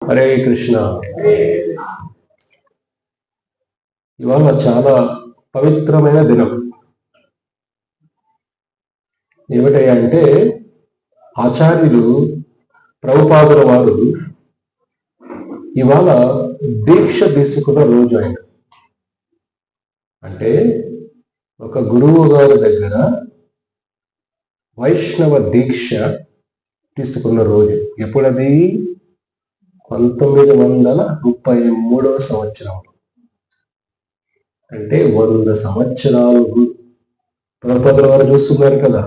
హరే కృష్ణ. ఇవాళ చాలా పవిత్రమైన దినం. ఏమిటంటే ఆచార్యులు ప్రభుపాదుల వారు ఇవాళ దీక్ష తీసుకున్న రోజు. ఆయన అంటే ఒక గురువు గారి దగ్గర వైష్ణవ దీక్ష తీసుకున్న రోజు. ఎప్పుడది? 1933వ సంవత్సరం. అంటే 100 సంవత్సరాలు ప్రభుపాదుల వారు చూస్తున్నారు కదా.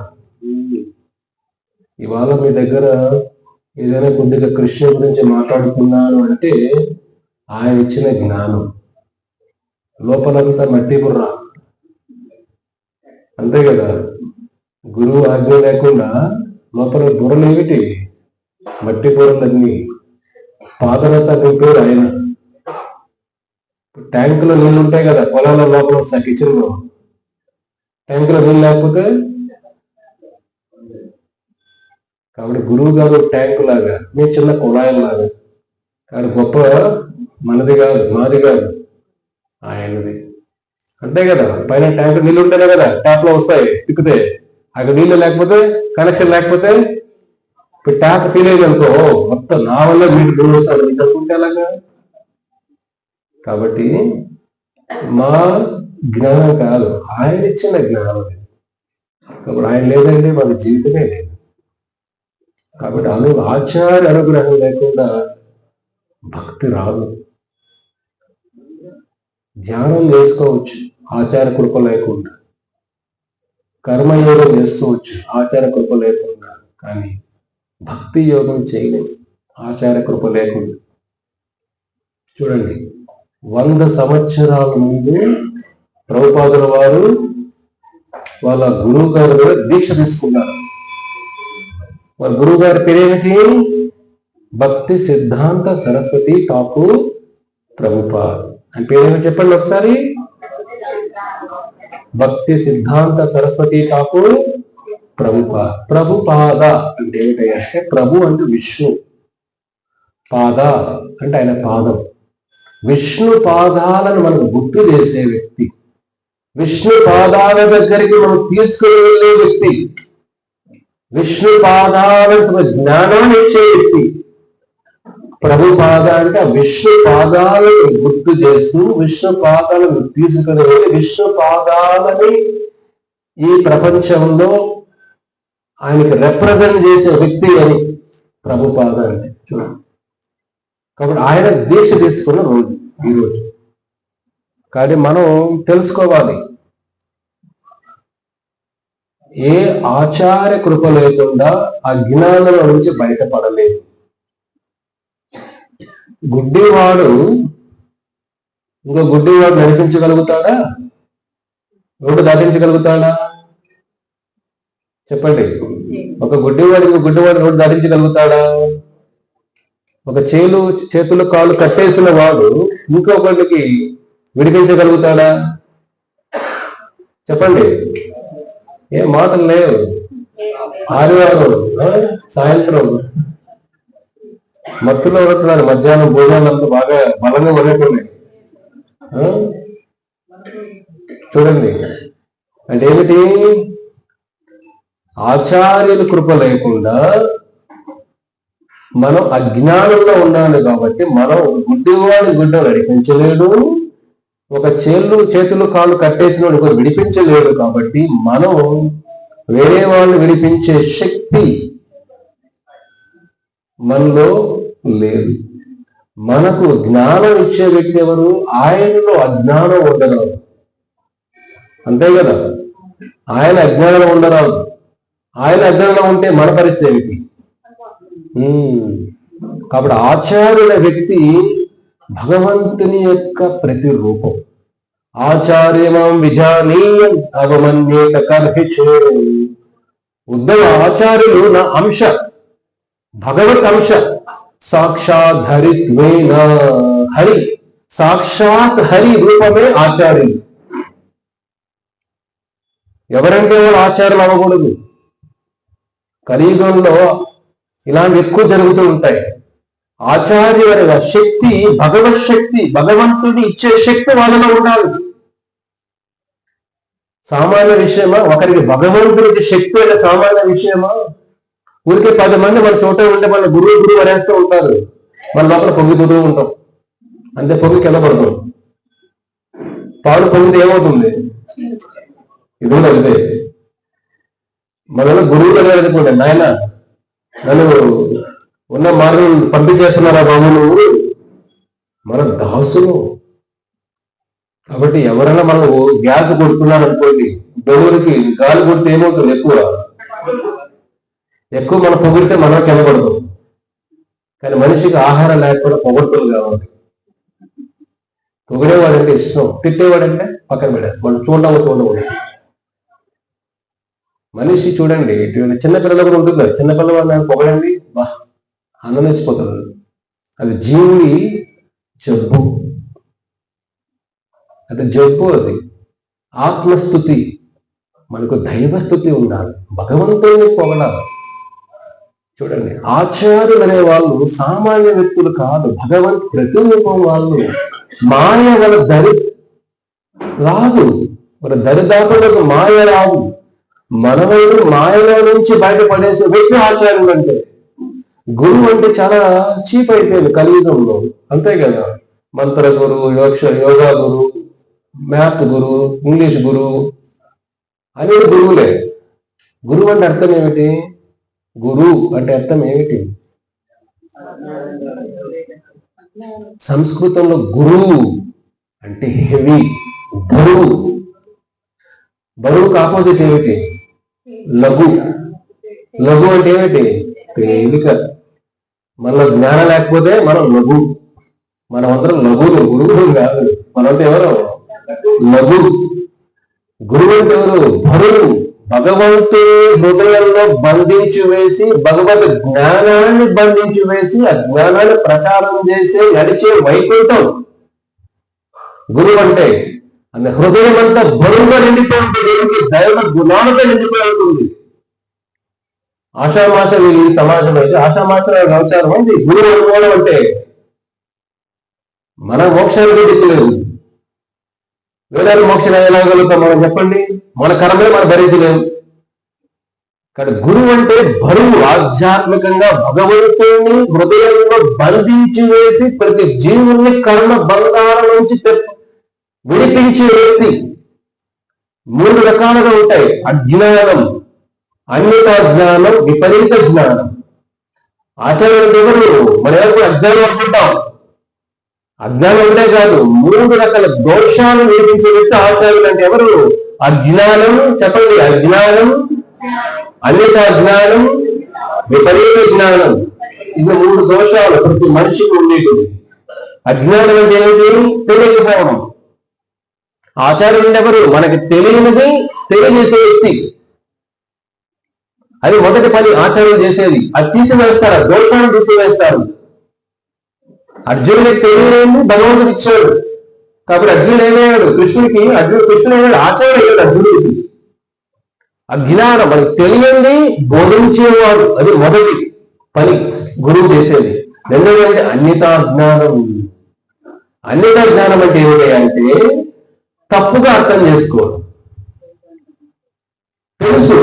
ఇవాళ మీ దగ్గర ఏదైనా కొద్దిగా కృష్ణ గురించి మాట్లాడుతున్నాను అంటే ఆయన ఇచ్చిన జ్ఞానం. లోపలంతా మట్టి బుర్ర, అంతే కదా. గురువు ఆజ్ఞ లేకుండా లోపల బుర్రలు ఏమిటి? మట్టి బుర్రలన్నీ. పాదరసాన్ని పేరు ఆయన. ట్యాంకులో నీళ్ళు ఉంటాయి కదా, పొలాల లోపల వస్తాయి. కిచెన్లో ట్యాంకులో నీళ్ళు లేకపోతే, కాబట్టి గురువు గారు ట్యాంకు లాగా, మీ చిన్న కుళాయిలాగా. కాబట్టి గొప్ప మనది కాదు, మాది కాదు, ఆయనది. అంతే కదా. పైన ట్యాంకు నీళ్ళు ఉంటాయి కదా, ట్యాప్ లో వస్తాయి తిప్పితే. అక్కడ నీళ్ళు లేకపోతే, కనెక్షన్ లేకపోతే ఇప్పుడు ట్యాప్ ఫీల్ అయ్యింది అనుకో, మొత్తం నా వల్ల వీళ్ళు నీళ్ళు వస్తాడు నీకు అనుకుంటే అలాగా. కాబట్టి మా జ్ఞానం కాదు, ఆయన ఇచ్చిన జ్ఞానం. కాబట్టి ఆయన లేదంటే మన జీవితమే లేదు. కాబట్టి ఆచార్య అనుగ్రహం లేకుండా భక్తి రాదు. ధ్యానం చేసుకోవచ్చు ఆచార కృప లేకుండా, కర్మయోగం చేసుకోవచ్చు ఆచార కృప లేకుండా, కానీ భక్తి యోగం చేయలేదు ఆచార కృప లేకుండా. చూడండి, 100 సంవత్సరాల ముందు ప్రభుపాదుల వారు వాళ్ళ గురువు గారు కూడా దీక్ష తీసుకున్నారు. వాళ్ళ గురువు గారి పేరేమిటి? భక్తి సిద్ధాంత సరస్వతి ఠాకూర్ ప్రభుపాద్. అని పేరేమిటి చెప్పండి ఒకసారి. భక్తి సిద్ధాంత సరస్వతి ఠాకూర్ ప్రభుపాద్. ప్రభుపాద అంటే ఏమిటంటే, ప్రభు అంటే విష్ణు, పాద అంటే ఆయన పాదం. విష్ణు పాదాలను మనకు గుర్తు చేసే వ్యక్తి, విష్ణు పాదాల దగ్గరికి మనం తీసుకుని వెళ్ళే వ్యక్తి, విష్ణు పాదాలకు జ్ఞానాన్ని ఇచ్చే వ్యక్తి. ప్రభుపాద అంటే ఆ విష్ణు పాదాలను గుర్తు చేస్తూ, విష్ణు పాదాలను తీసుకుని వెళ్ళి విష్ణు పాదాలని ఈ ప్రపంచంలో ఆయనకి రిప్రజెంట్ చేసే వ్యక్తి అని ప్రభుపాద అంటే. చూడండి, కాబట్టి ఆయన దీక్ష తీసుకున్న రోజు ఈరోజు. కానీ మనం తెలుసుకోవాలి, ఏ ఆచార్య కృప లేకుండా అజ్ఞానం నుంచి బయటపడలేదు. గుడ్డివాడు ఇంకో గుడ్డివాడు నడిపించగలుగుతాడా? రోడ్డు దాటించగలుగుతాడా? చెప్పండి. ఒక గుడ్డివాడు ఇంకో గుడ్డివాడు రోడ్డు దాటించగలుగుతాడా? ఒక చేతులు కాళ్ళు కట్టేసిన వాడు ఇంకొకటికి విడిపించగలుగుతాడా? చెప్పండి. ఏం మాటలు లేవు. ఆదివారం సాయంత్రం మత్తులో ఉంటున్నారు, మధ్యాహ్నం భోజనాలంతా బాగా బలంగా ఉన్నట్టున్నాయి. చూడండి, అంటే ఏమిటి? ఆచార్యుల కృప లేకుండా మనం అజ్ఞానంలో ఉన్నాను. కాబట్టి మనం గుడ్డివాడి గుడ్డ నడిపించలేడు, ఒక చేతులు కాళ్ళు కట్టేసిన వాడు కూడా విడిపించలేడు. కాబట్టి మనం వేరే వాళ్ళు విడిపించే శక్తి మనలో లేదు. మనకు జ్ఞానం ఇచ్చే వ్యక్తి ఎవరు? ఆయనలో అజ్ఞానం ఉండరాదు. అంతే కదా. ఆయన అజ్ఞానం ఉండరాదు. ఆయన అజ్ఞానం ఉంటే మన పరిస్థితి ఏమిటి? కాబట్టి ఆచార్యుల వ్యక్తి భగవంతుని యొక్క ప్రతిరూపం. ఆచార్యమం విజానీయం అవమన్యేత కర్హిచే. ఉద్ధవ ఆచార్యులు నా అంశ, భగవత్ అంశ. సాక్షాత్ హరిత్వేన, హరి సాక్షాత్ హరి రూపమే ఆచార్యులు. ఎవరంటే వాళ్ళు ఆచార్యులు అవ్వకూడదు. కలియుగంలో ఇలాంటి ఎక్కువ జరుగుతూ ఉంటాయి. ఆచార్యుల శక్తి, భగవత్ శక్తి, భగవంతుడి ఇచ్చే శక్తి వాళ్ళలో ఉండాలి. సామాన్య విషయమా? ఒకరికి భగవంతుడికి శక్తి అంటే సామాన్య విషయమా? ఊరికే 10 మంది మన చోట ఉంటే మన గురువు గురువు అనేస్తూ ఉంటారు, మన లోపల పొంగిపోతూ ఉంటాం, అంతే, పొంగి కింద పడతాం. పాలు పొంగితే ఏమవుతుంది? ఇది కూడా అంతే. మనలో గురువులు అనేది అనుకోండి, నాయన నన్ను ఉన్న మార్గం పంపించేస్తున్నారా బాబు నువ్వు, మన దాసులు. కాబట్టి ఎవరైనా మనం గ్యాస్ కొడుతున్నారు అనుకోండి, డోరుకి గాలి కొడితే ఏమవుతుంది? ఎక్కువ మనం పొగిడితే మనం కింద పడతాం. కానీ మనిషికి ఆహారం లేకపోతే పొగడ్తలు కావాలి. పొగిడేవాడంటే ఇష్టం, తిట్టేవాడంటే పక్కన పెడేస్తాం. మనం చూడకూడదు. మనిషి చూడండి, చిన్నపిల్లలు కూడా ఉంటుంది, చిన్నపిల్లవాడిని పొగడండి, బా ఆనందించిపోతాడు. అది జీవుడి జబ్బు, అది జబ్బు. అది ఆత్మస్థుతి. మనకు దైవస్థుతి ఉండాలి, భగవంతుని పొగడాలి. చూడండి, ఆచార్యులు అనే వాళ్ళు సామాన్య వ్యక్తులు కాదు, భగవంతు ప్రతిరూపం వాళ్ళు. మాయ వాళ్ళ దరి రాదు, వాళ్ళ దరిదాపులకు మాయ రాదు. మనవైన మాయలో నుంచి బయటపడేసే వ్యక్తి ఆచార్యులు. అంటే గురువు అంటే చాలా చీప్ అయిపోయింది కలియుగంలో, అంతే కదా. మంత్ర గురువు, యోగా గురువు, మ్యాథ్ గురువు, ఇంగ్లీష్ గురువు అనేది గురువులే. గురువు అంటే అర్థం ఏమిటి? గురువు అంటే అర్థం ఏమిటి? సంస్కృతంలో గురువు అంటే హెవీ, బరువు. బరువుకు ఆపోజిట్ ఏమిటి? లఘు. లఘు అంటే ఏమిటి? తేలిక. మనలో జ్ఞానం లేకపోతే మనం లఘు. మనం అందరం లఘులు, గురువులు కాదు. మనంటే ఎవరు? లఘు. గురువు అంటే ఎవరు? భరువు. భగవంతుని హృదయంలో బంధించి వేసి, భగవద్ జ్ఞానాన్ని బంధించి వేసి, ఆ జ్ఞానాన్ని ప్రచారం చేసి నడిచే వైకుంఠం గురువు అంటే. அந்த హృదయం అంతా బరువుగా నిండిపోయి ఉంటుంది, దైవ గుణాలతో నిండిపోయి ఉంటుంది. ఆషామాష ఈ సమాజం అయితే ఆషామాష సంచారం ఉంది. గురువు అనుకోవడం అంటే మన మోక్షానికి దిక్కులేదు. వేదాలు మోక్షం ఎలాగలుగుతాం మనం చెప్పండి? మన కర్మలే మనం భరించలేము. కానీ గురువు అంటే బరువు, ఆధ్యాత్మికంగా భగవంతుని హృదయంలో బంధించి వేసి ప్రతి జీవుల్ని కర్మ బంధాల నుంచి విడిపించే వ్యక్తి. 3 రకాలుగా ఉంటాయి: అజ్ఞానం, అన్యతా జ్ఞానం, విపరీత జ్ఞానం. ఆచార్యులు ఎవరు? మన ఎవరు అజ్ఞానం అనుకుంటాం. అజ్ఞానం ఉంటే కాదు, 3 రకాల దోషాలు విడిపించే వ్యక్తి ఆచార్యులు అంటే ఎవరు? అజ్ఞానం, చెప్పండి, అజ్ఞానం, అన్యతా జ్ఞానం, విపరీత జ్ఞానం. ఇది 3 దోషాలు ప్రతి మనిషికి ఉండేది. అజ్ఞానం అంటే ఏమిటి? తెలియకపోవడం. ఆచార్యులు ఎవరు? మనకి తెలియనిది తెలియజేసే వ్యక్తి. అది మొదటి పని ఆచార్యులు చేసేది. అది తీసివేస్తారు, దోషాన్ని తీసివేస్తారు. అర్జునుడికి తెలియని భగవంతుడు ఇచ్చాడు కాబట్టి అర్జునుడు ఏమయ్యాడు? కృష్ణుడు ఏమయ్యాడు? ఆచార్యుడు అయ్యాడు అర్జునుడికి. అజ్ఞానం, మనకి తెలియంది బోధించేవాడు. అది మొదటి పని గురువు చేసేది. రెండోది అంటే అన్యతా జ్ఞానం. అన్యతా జ్ఞానం అంటే ఏమిటి అంటే తప్పుగా అర్థం చేసుకోవడం. తెలుసు,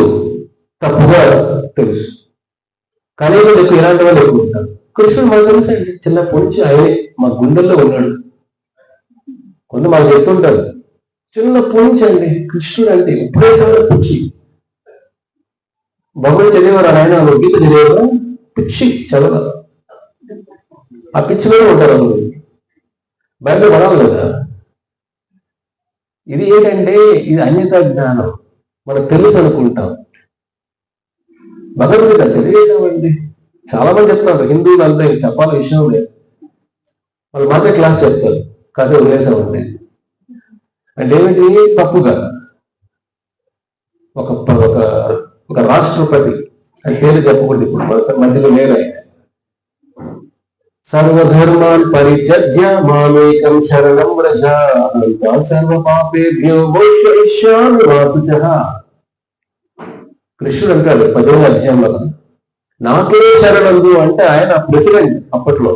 తప్పుగా తెలుసు. కానీ ఎక్కువ ఇలాంటి వాళ్ళు ఎక్కువ ఉంటారు. కృష్ణుడు మాకు తెలుసు అండి, చిన్నప్పటి నుంచి ఆయనే మా గుండెల్లో ఉన్నాడు. కొంత మాకు చెప్తుంటారు, చిన్నప్పటి నుంచి అండి కృష్ణుడు అంటే ఎప్పుడైతే పిచ్చి. భగవన్ చదివారు ఆయన, గీత చదివారు, పిచ్చి చదవరు. ఆ పిచ్చిలోనే ఉంటారు అందరూ, బయట పడవు కదా. ఇది ఏంటంటే ఇది అన్యతా జ్ఞానం. మనకు తెలుసు అనుకుంటాం. భగవద్గీత చదివేశామండి. చాలా మంది చెప్తారు, హిందువులు అంతా చెప్పాల విషయం లేదు, వాళ్ళు మాకే క్లాస్ చెప్తారు, కాసేపు వదిలేసామండి. అంటే ఏమిటి? తప్పుగా ఒక రాష్ట్రపతి అని పేరు చెప్పకూడదు ఇప్పుడు, మధ్యలో లేరు ఆయన. సర్వధర్మాన్ పరిత్యజ్య మామేకం శరణం వ్రజ సర్వ పాపేభ్యో మోక్షయిష్యామి మా శుచః. కృష్ణుడు అంటాడు 10వ అధ్యాయంలో, నాకే శరణందు అంటే ఆయన ప్రెసిడెంట్ అప్పట్లో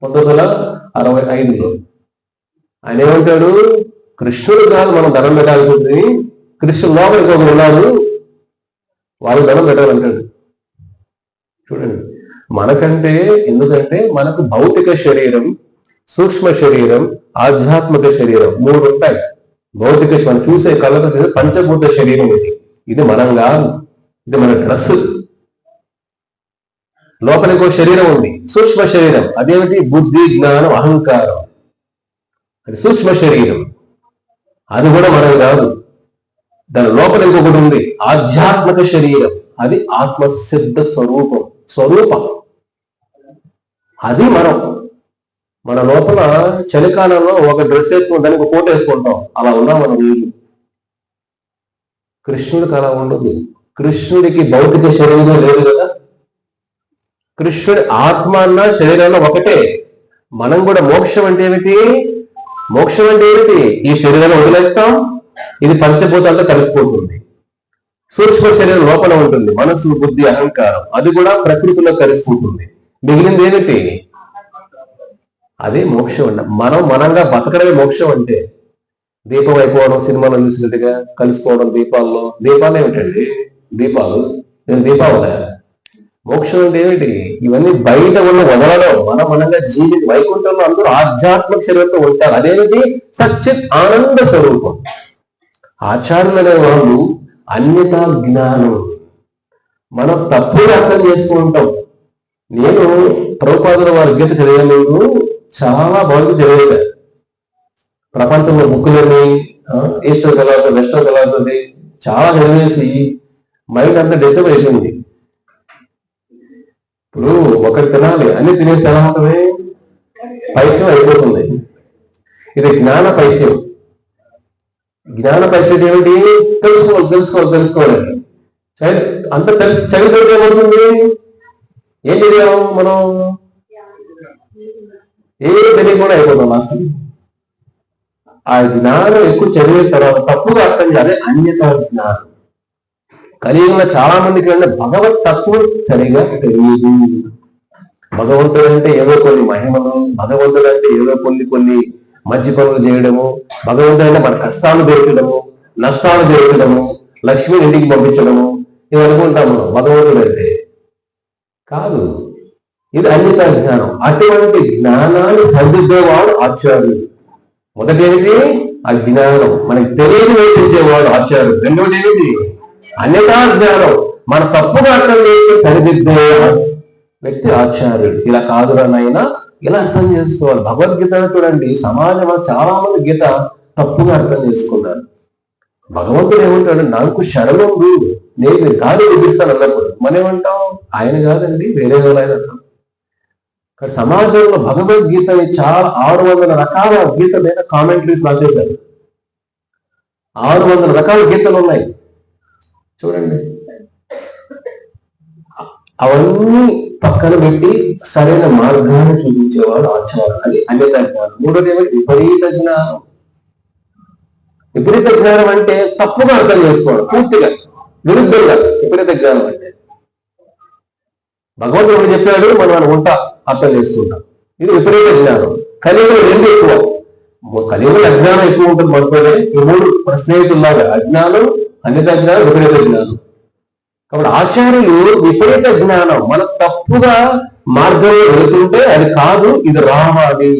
1965లో. ఆయన ఏమంటాడు, కృష్ణుడు కాదు మనం దండం పెట్టాల్సింది, కృష్ణుడు లోపలికి ఒకరు ఉన్నారు వాళ్ళు దండం పెట్టాలంటాడు. చూడండి, మనకంటే ఎందుకంటే మనకు భౌతిక శరీరం, సూక్ష్మ శరీరం, ఆధ్యాత్మిక శరీరం 3 ఉంటాయి. భౌతిక మనం చూసే కళ్ళతో పంచభూత శరీరం ఇది మనం కాదు, ఇది మన డ్రెస్. లోపలికి ఒక శరీరం ఉంది, సూక్ష్మ శరీరం. అదేమిటి? బుద్ధి, జ్ఞానం, అహంకారం. అది సూక్ష్మ శరీరం, అది కూడా మనం కాదు. దాని లోపల ఇంకొకటి ఉంది, ఆధ్యాత్మిక శరీరం. అది ఆత్మసిద్ధ స్వరూపం. అది మనం. మన లోపల చలికాలంలో ఒక డ్రెస్ వేసుకుని దానికి కోట్ వేసుకుంటాం, అలా ఉన్నాం మనం. కృష్ణుడికి అలా ఉండదు. కృష్ణుడికి భౌతిక శరీరం లేదు కదా. కృష్ణుడి ఆత్మ అన్న శరీరంలో ఒకటే. మనం కూడా మోక్షం అంటే ఏమిటి? మోక్షం అంటే ఏమిటి? ఈ శరీరాన్ని వదిలేస్తాం, ఇది పంచభూతాలతో కలిసిపోతుంది. సూక్ష్మ శరీరం లోపల ఉంటుంది, మనసు, బుద్ధి, అహంకారం. అది కూడా ప్రకృతిలో కలిసిపోతుంది. మిగిలింది ఏమిటి? అదే మోక్షం అంట. మనంగా బతకడమే మోక్షం అంటే. దీపం అయిపోవడం, సినిమాలో చూసినట్టుగా కలిసిపోవడం దీపాల్లో. దీపాలు ఏమిటండి? దీపాలు నేను దీపావళి. మోక్షం అంటే ఏమిటి? ఇవన్నీ బయట ఉన్న వదలడం, మనంగా జీవితం. వైకుంఠంలో అందరూ ఆధ్యాత్మిక శరీరంతో ఉంటారు. అదేమిటి? సచ్చిత్ ఆనంద స్వరూపం. ఆచార్యులు అనే వాళ్ళు అన్యతా జ్ఞానం. మనం తప్పుగా అర్థం చేసుకుంటాం. నేను ప్రభుపాదుల వారి గీత చదివాను, చాలా బాగా చదివేశాను. ప్రపంచంలో బుక్కులని, ఈస్టర్న్ ఫిలాసఫీ, వెస్టర్న్ ఫిలాసఫీ చాలా చదివేసి మైండ్ అంతా డిస్టర్బ్ అయిపోయింది. ఇప్పుడు ఒకటి తినాలి, అన్ని తినేస్తే ఎలా ఉంటుంది? పైత్యం అయిపోతుంది. ఇది జ్ఞాన పైత్యం. జ్ఞాన పైత్యం ఏమిటి? తెలుసుకోవాలి. అంత చదివితే ఏమవుతుంది? ఏం చదివాము మనం? ఏం తెలియకుండా అయిపోతాం లాస్ట్. ఆ జ్ఞానం ఎక్కువ చదివిన తర్వాత తప్పుగా అర్థం చేయాలి. అన్యతా జ్ఞానం. కలియుగంలో చాలా మందికి భగవత్ తత్వం సరిగా తెలియదు. భగవంతుడు అంటే ఏదో కొన్ని మహిమలు, భగవంతుడు అంటే ఏదో కొన్ని మంచి పనులు చేయడము, భగవంతుడు అంటే మన కష్టాలు తీర్చడము, నష్టాలు తీర్చడము, లక్ష్మిని ఇంటికి పంపించడము, ఇవి అనుకుంటాము భగవంతుడు అంటే. కాదు, ఇది అన్యతా జ్ఞానం. అటువంటి జ్ఞానాన్ని సరిదిద్దేవాడు ఆచార్యుడు. మొదటి ఏమిటి? అజ్ఞానం, మనకి తెలియదు నేర్పించేవాడు ఆచార్యుడు. రెండోది ఏమిటి? అన్యతా జ్ఞానం, మన తప్పుగా అర్థం చేస్తే సరిదిద్దే వ్యక్తి ఆచార్యుడు. ఇలా కాదురా నాయనా, ఇలా అర్థం చేసుకోవాలి. భగవద్గీత చూడండి, సమాజంలో చాలా మంది గీత తప్పుగా అర్థం చేసుకున్నారు. భగవంతుడు ఏమంటాడు? నాకు శరణుండు, నేను దారి చూపిస్తాను అన్నప్పుడు మనం ఏమంటాం? ఆయన కాదండి, వేరే వాళ్ళు ఆయన అంటాం. కానీ సమాజంలో భగవద్గీతని చాలా 600 రకాల గీత మీద కామెంటరీస్ రాసేశారు. 600 రకాల గీతలు ఉన్నాయి చూడండి. అవన్నీ పక్కన పెట్టి సరైన మార్గాన్ని చూపించేవాడు ఆచార్యుడు. అది అన్యతా జ్ఞానం. మూడోది ఏమిటి? విపరీత జ్ఞానం. విపరీత జ్ఞానం అంటే తప్పుగా అర్థం చేసుకోవడం, పూర్తిగా విరుద్ధంగా. విపరీత జ్ఞానం అంటే భగవంతుడు చెప్పాడు, మనం ఉంటా అర్థం చేసుకుంటాం. ఇది విపరీత జ్ఞానం. కలియుగంలో 2 ఎక్కువ. కలియుగంలో అజ్ఞానం ఎక్కువ ఉంటుంది మనతోనే. ఈ 3 స్నేహితుల్లాగా అజ్ఞానం, అన్యతా జ్ఞానం, విపరీత జ్ఞానం. కాబట్టి ఆచార్యులు విపరీత జ్ఞానం, మనం తప్పుగా మార్గంలో వెళుతుంటే అది కాదు, ఇది రావాలి.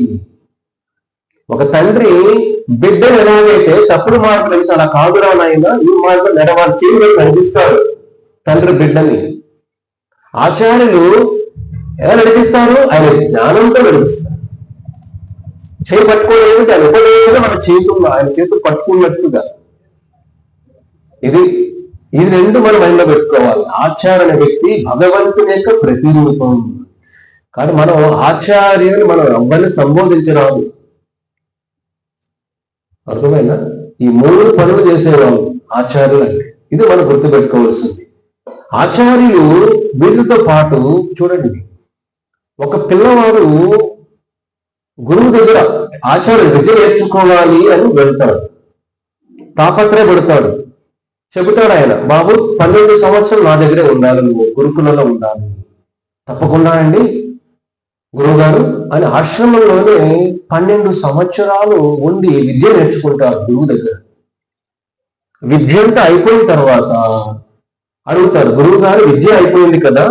ఒక తండ్రి బిడ్డను ఎలాగైతే తప్పుడు మార్గం వెళ్తే అలా కాదురా నాయన, ఈ మార్గం నడవాలి చేయడం నడిపిస్తాడు తండ్రి బిడ్డని. ఆచార్యులు ఎలా నడిపిస్తారు? ఆయన జ్ఞానంతో నడిపిస్తారు. చేయి పట్టుకోలేమిటి? ఆయన ఉపదేశం మన చేతుల్లో, ఆయన చేతులు పట్టుకున్నట్టుగా. ఇది 2 మనం మైండ్లో పెట్టుకోవాలి. ఆచార్య అనే వ్యక్తి భగవంతుని యొక్క ప్రతిరూపం. కానీ మనం ఆచార్యుని మనం ఎవ్వరిని సంబోధించరాదు. అర్థమైనా? ఈ 3 పనులు చేసేవాళ్ళు ఆచార్యులు అంటే. ఇది మనం గుర్తుపెట్టుకోవాల్సింది. ఆచార్యులు వీటితో పాటు చూడండి, ఒక పిల్లవాడు గురువు దగ్గర ఆచార్యుడు విద్య నేర్చుకోవాలి అని వెళ్తాడు, తాపత్రయపడతాడు. చెబుతాడు ఆయన, బాబు 12 సంవత్సరాలు నా దగ్గరే ఉండాలి, నువ్వు గురుకులలో ఉండాలి. తప్పకుండా అండి గురువు గారు అని ఆశ్రమంలోనే 12 సంవత్సరాలు ఉండి విద్య నేర్చుకుంటారు గురువు దగ్గర. విద్య అంతా అయిపోయిన తర్వాత అడుగుతారు, గురువు గారు విద్య అయిపోయింది కదా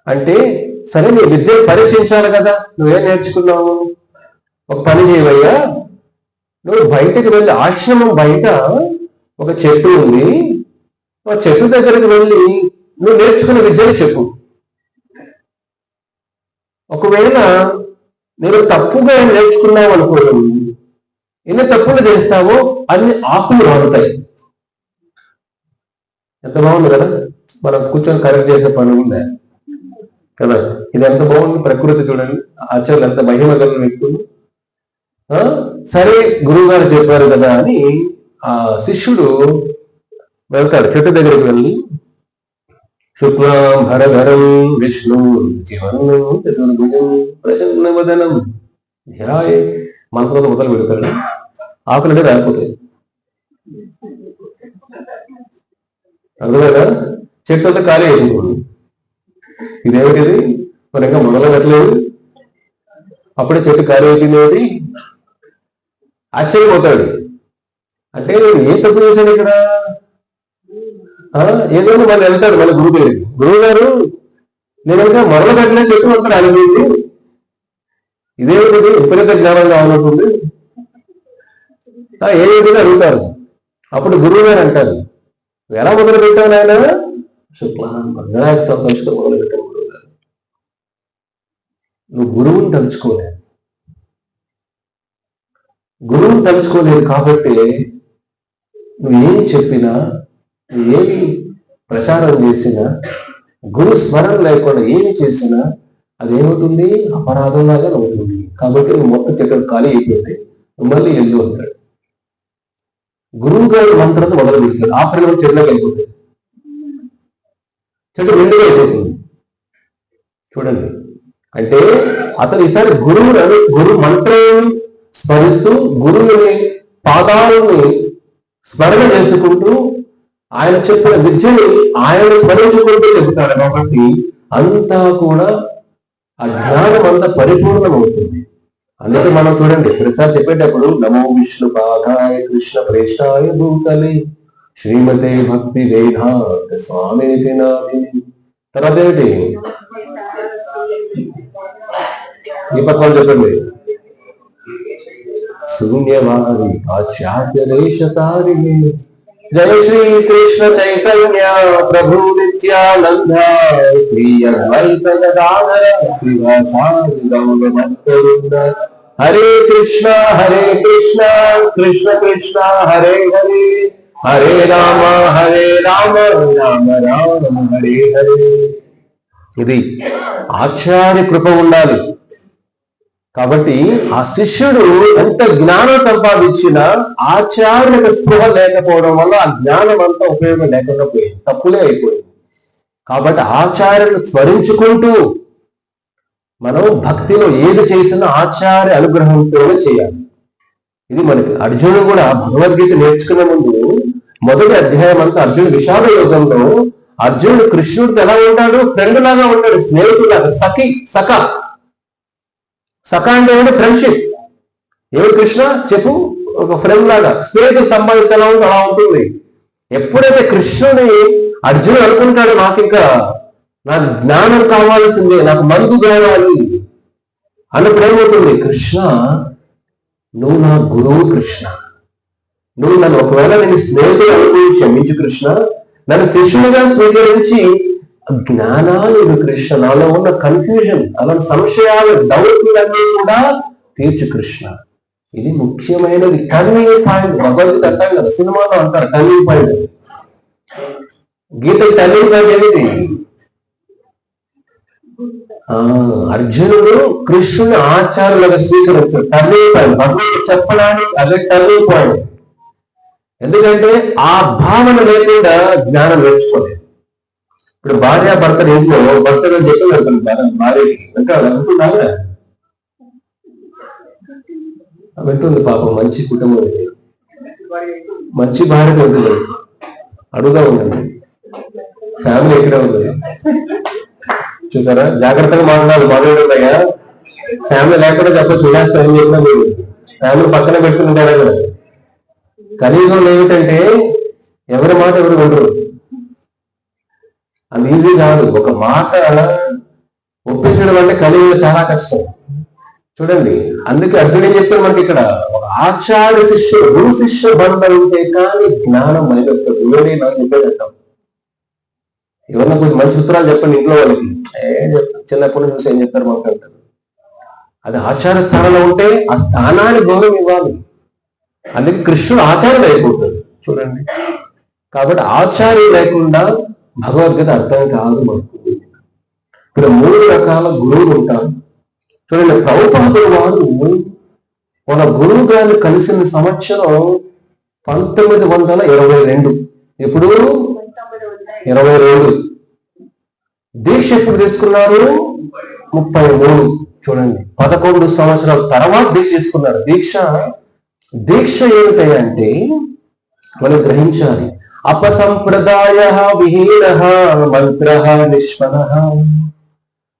అంటే, సరే నీ విద్యను పరీక్షించాలి కదా, నువ్వేం నేర్చుకున్నావు, ఒక పని చేయవయ్యా, నువ్వు బయటకు వెళ్ళి ఆశ్రమం బయట ఒక చెట్టు ఉంది, ఆ చెట్టు దగ్గరికి వెళ్ళి నువ్వు నేర్చుకున్న విద్యను చెప్పు. ఒకవేళ నేను తప్పుగా నేర్చుకున్నావు అనుకోవడం, ఎన్ని తప్పులు చేస్తావో అన్ని ఆకులు రాలుతాయి. ఎంత బాగుంది కదా, మనం కూర్చొని కరెక్ట్ చేసే పని ఉందా కదా. ఇది ఎంత బాగుంది ప్రకృతి, చూడండి ఆచార్యులు ఎంత మహిమ కలిగిన వ్యక్తులు. సరే గురువు గారు చెప్పారు కదా అని ఆ శిష్యుడు వెళ్తాడు చెట్టు దగ్గరికి వెళ్ళి, శుక్లాం భరధరం విష్ణు జీవనం చతుర్భుజం ప్రసన్నవదనం ధ్యాయే మంత్రంతో మొదలు పెడతాడు. ఆకులంటే రాలిపోతాయి. అందువల్ల చెట్టు అంతా ఖాళీ అయిపోతుంది. ఇదేమిటిది, మరి ఇంకా మొదలు పెట్టలేదు, అప్పుడే చెట్టు ఖాళీ అయిపోయింది. ఆశ్చర్యపోతాడు. అంటే ఏ తప్పు చేశాడు ఇక్కడ, ఏదో మళ్ళీ వెళ్తాడు మళ్ళీ గురువు గారికి, గురువు గారు నేను ఇంకా మొదలు పెట్టిన చెట్టు అంతా రాలిపోయింది, ఇదేమిటి విపరీత జ్ఞానం కావాలనుకుంది, ఏది అడుగుతారు. అప్పుడు గురువు గారు అంటారు, ఎలా మొదలు పెట్టావు ఆయన, శుక్లాన్ వినాయక సంతోషంతో మొదలు పెట్టావు గురువు గారు. నువ్వు గురువుని తలుచుకోలేదు, గురువుని తలుచుకోలేదు కాబట్టి నువ్వేం చెప్పినా, ఏమి ప్రచారం చేసినా, గురు స్మరణ లేకుండా ఏమి చేసినా అదేమవుతుంది, అపరాధంలాగా అవుతుంది. కాబట్టి నువ్వు మొత్తం చెట్టు ఖాళీ అయిపోయింది, మళ్ళీ ఎల్లు అంటాడు. గురువు గారి మంత్రంతో మొదలు పెడతాడు, ఆ పరిణామం చెట్లోకి అయిపోతుంది, చెట్టు రెండుగా అయిపోతుంది. చూడండి, అంటే అతను ఈసారి గురు మంత్రం స్మరిస్తూ గురువుని పాదాలని స్మరణ చేసుకుంటూ ఆయన చెప్పిన విద్యని ఆయన స్మరించుకుంటూ చెబుతాడు. కాబట్టి అంతా కూడా ఆ జ్ఞానం అంతా పరిపూర్ణమవుతుంది. అందుకే మనం చూడండి ప్రతిసారి చెప్పేటప్పుడు నమో విష్ణు పాదాయ కృష్ణ ప్రేష్టాయ భూతలే శ్రీమతే భక్తి వేదాంత స్వామి నాథిని. తర్వాత ఏమిటి, ఈ పక్కన చెప్పండి, శూన్యవాది పాశ్చాత్య దేశతారిణి జయ శ్రీ కృష్ణ చైతన్య ప్రభు నిత్యానంద శ్రీ అద్వైత గదాధర శ్రీవాసాది గౌరవృంద. హరే కృష్ణ కృష్ణ కృష్ణ హరే హరే, హరే రామ రామ రామ హరే హరే. ఇది ఆచార్య కృప ఉండాలి. కాబట్టి ఆ శిష్యుడు ఎంత జ్ఞానం సంపాదించినా ఆచార్యులకు స్పృహ లేకపోవడం వల్ల ఆ జ్ఞానం అంతా ఉపయోగం లేకుండా పోయింది, తప్పులే అయిపోయింది. కాబట్టి ఆచార్యులను స్మరించుకుంటూ మనం భక్తిలో ఏది చేసినా ఆచార్య అనుగ్రహంతోనే చేయాలి. ఇది మనకి అర్జునుడు కూడా భగవద్గీత నేర్చుకునే ముందు మొదటి అధ్యాయం అంతా అర్జునుడు విషాద యోగంలో అర్జునుడు కృష్ణుడితో ఎలా ఉంటాడు, ఫ్రెండ్ లాగా ఉంటాడు, స్నేహితులాగా, సఖ అంటే ఏంటి, ఫ్రెండ్షిప్. ఎవరు కృష్ణ చెప్పు, ఒక ఫ్రెండ్ లాగా స్నేహితులు సంబంధించిన అలా ఉంటుంది. ఎప్పుడైతే కృష్ణుని అర్జునుడు అనుకుంటాడో నాకు ఇంకా నాకు జ్ఞానం కావాల్సిందే, నాకు మందు కావాలి అన్నప్పుడు ఏమవుతుంది, కృష్ణ నువ్వు నా గురువు, కృష్ణ నువ్వు నన్ను ఒకవేళ నేను స్నేహితులు అనుకుని క్షమించు కృష్ణ, నన్ను శిష్యునిగా స్వీకరించి జ్ఞానాలు కృష్ణ, నాలో ఉన్న కన్ఫ్యూజన్ అలాంటి సంశయాలు డౌట్లన్నీ కూడా తీర్చు కృష్ణ. ఇది ముఖ్యమైనది, టర్నింగ్ పాయింట్. భగవద్గీత అంటాం కదా, సినిమాలో అంటారు టర్నింగ్ పాయింట్. గీత టర్నింగ్ పాయింట్ ఏమిటి, అర్జునుడు కృష్ణుని ఆచార్యులుగా స్వీకరించాడు. టర్నింగ్ పాయింట్ భగవద్గీత చెప్పడానికి అదే టర్నింగ్ పాయింట్. ఎందుకంటే ఆ భావన లేకుండా జ్ఞానం నేర్చుకోలేదు. ఇప్పుడు భార్య భర్త ఇంట్లో భర్తగా చెప్పి వెళ్తాను భార్యకి, ఇంకా అనుకుంటున్నాగా వింటుంది పాపం, మంచి కుటుంబం, మంచి భార్య ఉంటుంది, అడుగుదా ఉండండి, ఫ్యామిలీ ఎక్కడ ఉంది, చూసారా, జాగ్రత్తగా మాట్లాడాలి. మాట్లాడుతున్నాయా ఫ్యామిలీ లేకుండా చెప్పచ్చు, వినేస్తారని చెప్పినా మీరు ఫ్యామిలీ పక్కన పెట్టుకుంటారా కదా. కలియుగంలో ఏమిటంటే ఎవరి మాట ఎవరు ఉండరు, అది ఈజీ కాదు. ఒక మాట ఒప్పించడం అంటే కలియుగంలో చాలా కష్టం. చూడండి, అందుకే అర్జునుడు ఏం చెప్తాడు మనకి ఇక్కడ, ఒక ఆచార్య శిష్య గురు శిష్య బంధం ఉంటే కానీ జ్ఞానం మైలొస్తుంది. గురువుని నాకు చెప్పేదంటాం. ఎవరన్నా కొంచెం మంచి సూత్రాలు చెప్పండి ఇంట్లో వాళ్ళకి, ఏం చెప్తారు, చిన్నప్పటి నుంచి చూసి ఏం చెప్తారు మాకు అంటారు. అది ఆచార స్థానంలో ఉంటే ఆ స్థానాన్ని గౌరవం ఇవ్వాలి. అందుకే కృష్ణుడు ఆచార్యుడు అయిపోతాడు చూడండి. కాబట్టి ఆచార్యం లేకుండా భగవద్గీత అర్థం కాదు మనకు. ఇక్కడ 3 రకాల గురువులు ఉంటారు చూడండి. ప్రభుపాదుల వారు మన గురువు గారిని కలిసిన సంవత్సరం 1922. ఇప్పుడు 22. దీక్ష ఎప్పుడు తీసుకున్నారు? 33. చూడండి, 11 సంవత్సరాల తర్వాత దీక్ష తీసుకున్నారు. దీక్ష ఏమిటంటే మనం గ్రహించాలి. అపసంప్రదాయ విహీన మంత్ర నిష్ఫల.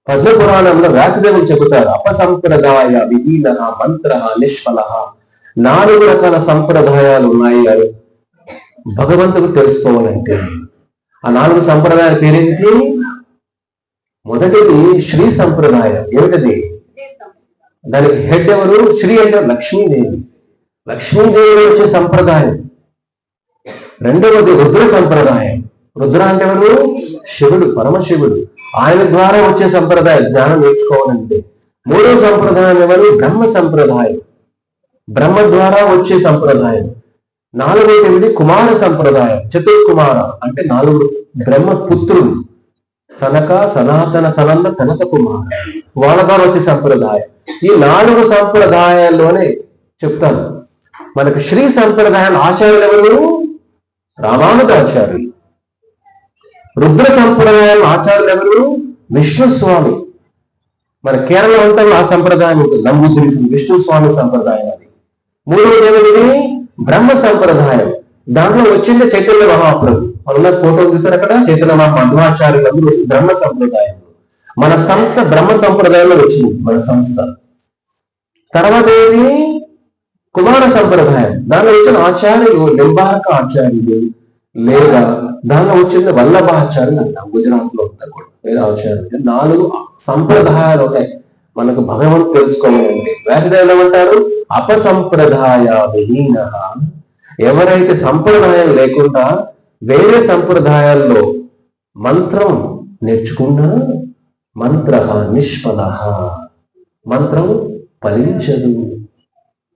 పద్మపురాణంలో వ్యాసదేవులు చెబుతారు, అపసంప్రదాయ విహీన మంత్ర నిష్ఫల. 4 రకాల సంప్రదాయాలు ఉన్నాయి అని భగవంతుడు తెలుసుకోవాలంటే ఆ 4 సంప్రదాయాల పేరేంటి? మొదటిది శ్రీ సంప్రదాయం. ఏమిటది? దానికి హెడ్ ఎవరు? శ్రీ అంటే లక్ష్మీదేవి. లక్ష్మీదేవి వచ్చే సంప్రదాయం. రెండవది రుద్ర సంప్రదాయం. రుద్ర అంటే ఎవరు? శివుడు, పరమశివుడు. ఆయన ద్వారా వచ్చే సంప్రదాయం జ్ఞానం నేర్చుకోవాలంటే. 3వ సంప్రదాయం ఎవరు? బ్రహ్మ సంప్రదాయం. బ్రహ్మ ద్వారా వచ్చే సంప్రదాయం. 4వది కుమార సంప్రదాయం. చతుర్కుమార అంటే 4 బ్రహ్మ పుత్రులు, సనక, సనాతన, సనంద, సనత కుమార. వాళ్ళ ద్వారా వచ్చే సంప్రదాయం. ఈ 4 సంప్రదాయాల్లోనే చెప్తాను. మనకు శ్రీ సంప్రదాయం ఆచార్యులు ఎవరు? రామానుజాచార్యులు. రుద్ర సంప్రదాయం ఆచార్యులు ఎవరు? విష్ణుస్వామి. మన కేరళ అంతా ఆ సంప్రదాయం ఉంటుంది. నంబూదిరి విష్ణుస్వామి సంప్రదాయం అది. 3వది ఏమిటి? బ్రహ్మ సంప్రదాయం. దాంట్లో వచ్చింది చైతన్య మహాప్రభు. మన ఫోటో చూస్తారు అక్కడ, చైతన్య మధ్వాచార్యులు అందరూ వచ్చి బ్రహ్మ సంప్రదాయం. మన సంస్థ బ్రహ్మ సంప్రదాయంలో వచ్చింది మన సంస్థ. తర్వాత ఏంటి? కుమార సంప్రదాయం. దానిలో వచ్చిన ఆచార్యులు లింబారక ఆచార్యులు, లేదా దానిలో వచ్చింది వల్లభాచార్యులు అంటాం గుజరాత్ లో ఉంటారు కూడా, లేదా ఆచార్యులు. 4 సంప్రదాయాలు ఉన్నాయి మనకు భగవంతుడు తెలుసుకోవాలంటే. వ్యాసదేవులు ఏమంటారు? అపసంప్రదాయ విహీన. ఎవరైతే సంప్రదాయం లేకుండా వేరే సంప్రదాయాల్లో మంత్రం నేర్చుకున్నా మంత్ర నిష్ఫల, మంత్రం ఫలించదు.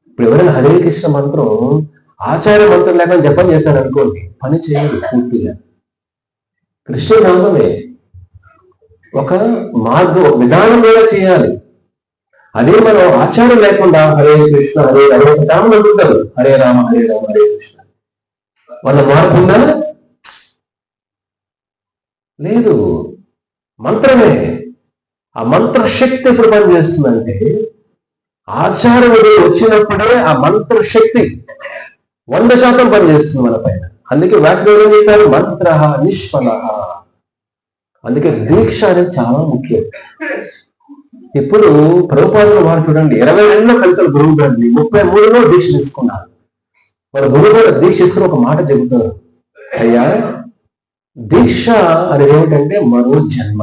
ఇప్పుడు ఎవరైనా హరే కృష్ణ మంత్రం ఆచార్య మంత్రం లేకుండా జపం చేశారు అనుకోండి, పని చేయదు పూర్తిగా. కృష్ణనామమే ఒక మార్గం, ఒక విధానం కూడా చేయాలి. అదే మనం ఆచారం లేకుండా హరే కృష్ణ హరే హరే రాములు అంటుంటారు, హరే రామ హరే రామ హరే కృష్ణ. వాళ్ళ మార్పుందా? లేదు. మంత్రమే. ఆ మంత్ర శక్తి ఎప్పుడు పనిచేస్తుందంటే ఆచారం వచ్చినప్పుడే ఆ మంత్ర శక్తి 100% పనిచేస్తుంది మన పైన. అందుకే వ్యాసదేవులు ఏం చెప్పారు? మంత్ర నిష్ఫల. అందుకే దీక్ష అనేది చాలా ముఖ్యం. ఇప్పుడు ప్రభుపాదుల వారు చూడండి, 22లో కలిసిన గురువు గారిని 33లో దీక్ష తీసుకున్నారు. మన గురువు గారు దీక్ష తీసుకుని ఒక మాట చెబుతారు, అయ్యా దీక్ష అనేది ఏమిటంటే మరో జన్మ.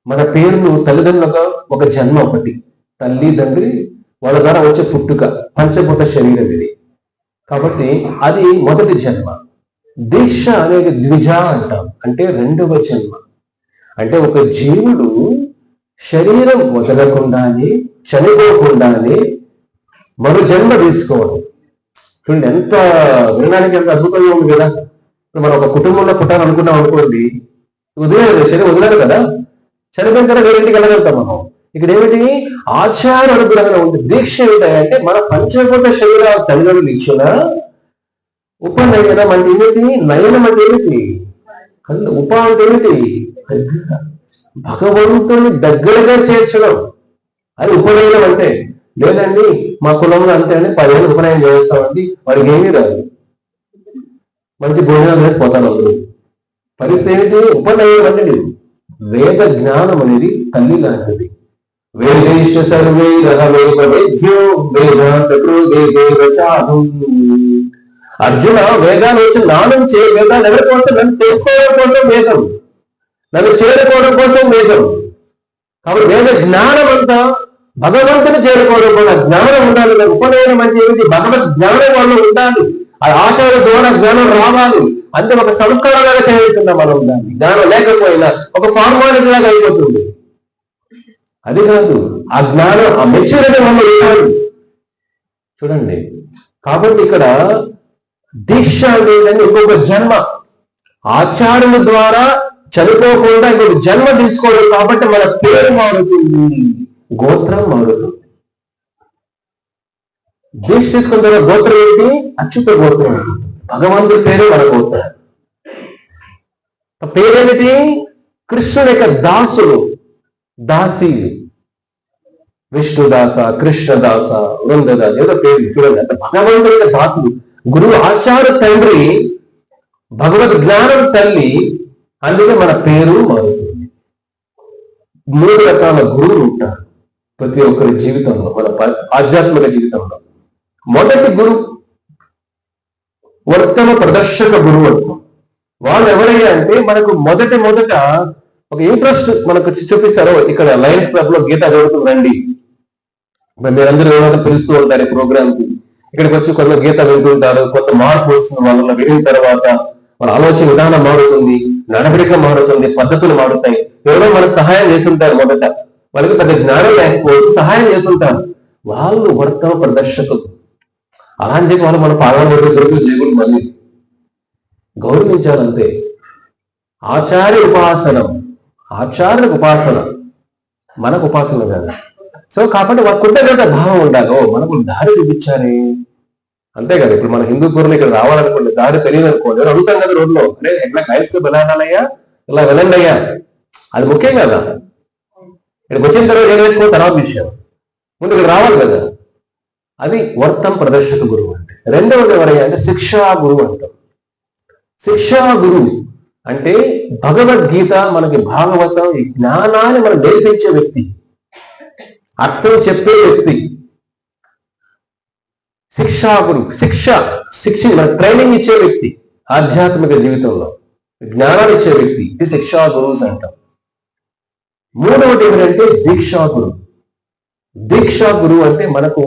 మన పేర్లు తల్లిదండ్రులుగా ఒక జన్మ, ఒకటి తల్లి తండ్రి వాళ్ళ ద్వారా వచ్చే పుట్టుక, పంచభూత శరీరం ఇది. కాబట్టి అది మొదటి జన్మ. దీక్ష అనేది ద్విజ అంటాం, అంటే 2వ జన్మ. అంటే ఒక జీవుడు శరీరం వదలకుండానే, చనిపోకుండానే మరో జన్మ తీసుకోవడం. చూడండి, ఎంత వినడానికి ఎంత అద్భుతంగా ఉంది కదా. మనం ఒక కుటుంబంలో పుట్టాలనుకున్నాం అనుకోండి, వదిలేదు, శరీరం వదిలేదు కదా, చనిపోయిన తర్వాత వేరింటికి వెళ్ళగలుగుతాం మనం. ఇక్కడ ఏమిటి? ఆచార అనుగ్రహం ఉంది. దీక్ష ఏమిటంటే మన పంచభూత శరీరాలు తల్లిదండ్రులు ఇచ్చిన ఉపనయనం అంటే ఏమిటి? నయనం అంటే ఏమిటి? ఉప అంటే ఏమిటి? భగవంతుని దగ్గరగా చేర్చడం, అది ఉపనయనం అంటే. లేదండి మా కులంలో అంతే అని 10 ఏళ్ళు ఉపనయనం చేస్తామండి, వాడికి ఏమీ రాదు, మంచి భోజనాలు చేసి పోతాను అందరూ. పరిస్థితి ఏమిటి? ఉపనయనం అంటే లేదు. వేద జ్ఞానం అనేది తల్లి లాంటిది. వేదేశ సర్వైరహమేవైద్యో వేదాంత అర్జున, వేదాలు వచ్చి నా నుంచే. వేదాలు ఎవరి కోసం? నన్ను తెలుసుకోవడం కోసం వేదం, నన్ను చేరుకోవడం కోసం వేదం. కాబట్టి వేద జ్ఞానం అంతా భగవంతుని చేరుకోవడం కూడా జ్ఞానం ఉండాలి. ఉపనయనం అంటే ఏమిటి? భగవద్ జ్ఞానం వాళ్ళు ఉండాలి. ఆ ఆచార ద్వారా జ్ఞానం రావాలి. అంటే ఒక సంస్కారంలాగా చేస్తున్నాం మనం దాన్ని. జ్ఞానం లేకపోయినా ఒక ఫార్మాలిటీ లాగా అయిపోతుంది. అది కాదు, ఆ జ్ఞానం, ఆ మెచ్యూరిటీ వల్ల ఉండాలి. చూడండి, కాబట్టి ఇక్కడ దీక్ష అనేది ఇంకొక జన్మ. ఆచార్యుల ద్వారా చనిపోకుండా ఇంకొక జన్మ తీసుకోవడం. కాబట్టి మన పేరు మారుతుంది, గోత్రం మారుతుంది. దీక్ష తీసుకున్న తర్వాత గోత్రం ఏంటి? అచ్యుత గోత్రం. భగవంతుడి పేరు మన గోత్రం. పేరేమిటి? కృష్ణుడి యొక్క దాసులు, దాసీలు. విష్ణుదాస, కృష్ణదాస, వృందదాస, ఏదో పేరు. చూడండి, అంటే భగవంతుడి యొక్క దాసులు. గురువు ఆచార్య తండ్రి, భగవద్ జ్ఞానం తల్లి. అందుకే మన పేరు మారుతుంది. 3 రకాల గురువులు ఉంటారు ప్రతి ఒక్కరి జీవితంలో, మన ఆధ్యాత్మిక జీవితంలో. మొదటి గురువు వర్తమ ప్రదర్శక గురువు అంటాం. వాళ్ళు ఎవరయ్యా అంటే మనకు మొదట ఒక ఇంట్రెస్ట్ మనకు చూపిస్తారో. ఇక్కడ లయన్స్ క్లబ్ లో గీత చదువుతుంది రండి, మీరందరూ ఏమైనా పిలుస్తూ ఉంటారు ఈ ప్రోగ్రామ్కి. ఇక్కడికి వచ్చి కొంత గీత వింటుంటారు, కొంత మార్పు వస్తుంది. వాళ్ళని వినిన తర్వాత వాళ్ళ ఆలోచన విధానం మారుతుంది, నడవడిక మారుతుంది, పద్ధతులు మారుతాయి. ఎవరో మనకు సహాయం చేస్తుంటారు. మొదట వాళ్ళకి పెద్ద జ్ఞానం లేకపోతే సహాయం చేస్తుంటారు. వాళ్ళు వర్తమ ప్రదర్శకులు. అలాంటి వాళ్ళు మన పాలన దేవుడు మళ్ళీ గౌరవించాలంతే. ఆచార్య ఉపాసనం, ఆచార్యులకు ఉపాసన, మనకు ఉపాసన కాదు. సో కాబట్టి వాళ్ళ కృతజ్ఞత భావం ఉండాలి. మనకు దారి చూపించారే, అంతే కదా. ఇప్పుడు మన హిందూ గురువులు ఇక్కడ రావాలనుకోండి, దారి తెలియదు అనుకోండి, అడుగుతాం కదా రోడ్లో, అరే ఎట్లా కైల్స్కి వెళ్ళాలయ్యా, ఇలా వెళ్ళండి అయ్యా. అది ముఖ్యం కదా. ఇక్కడికి వచ్చిన తర్వాత ఏం నేర్చుకున్న తర్వాత విషయం, ముందు ఇక్కడ రావాలి కదా. అది వర్తం ప్రదర్శక గురువు అంటే. రెండవది ఎవరయ్యా అంటే శిక్షా గురువు అంటాం. శిక్షా గురువు అంటే భగవద్గీత, మనకి భాగవతం, ఈ జ్ఞానాన్ని మనం నేర్పించే వ్యక్తి, అర్థం చెప్పే వ్యక్తి. శిక్షా గురువు, శిక్ష మన ట్రైనింగ్ ఇచ్చే వ్యక్తి, ఆధ్యాత్మిక జీవితంలో జ్ఞానాన్ని ఇచ్చే వ్యక్తి. ఇది శిక్షా గురువుస్ అంటాం. మూడవది ఏమిటంటే దీక్షా గురువు. దీక్షా గురువు అంటే మనకు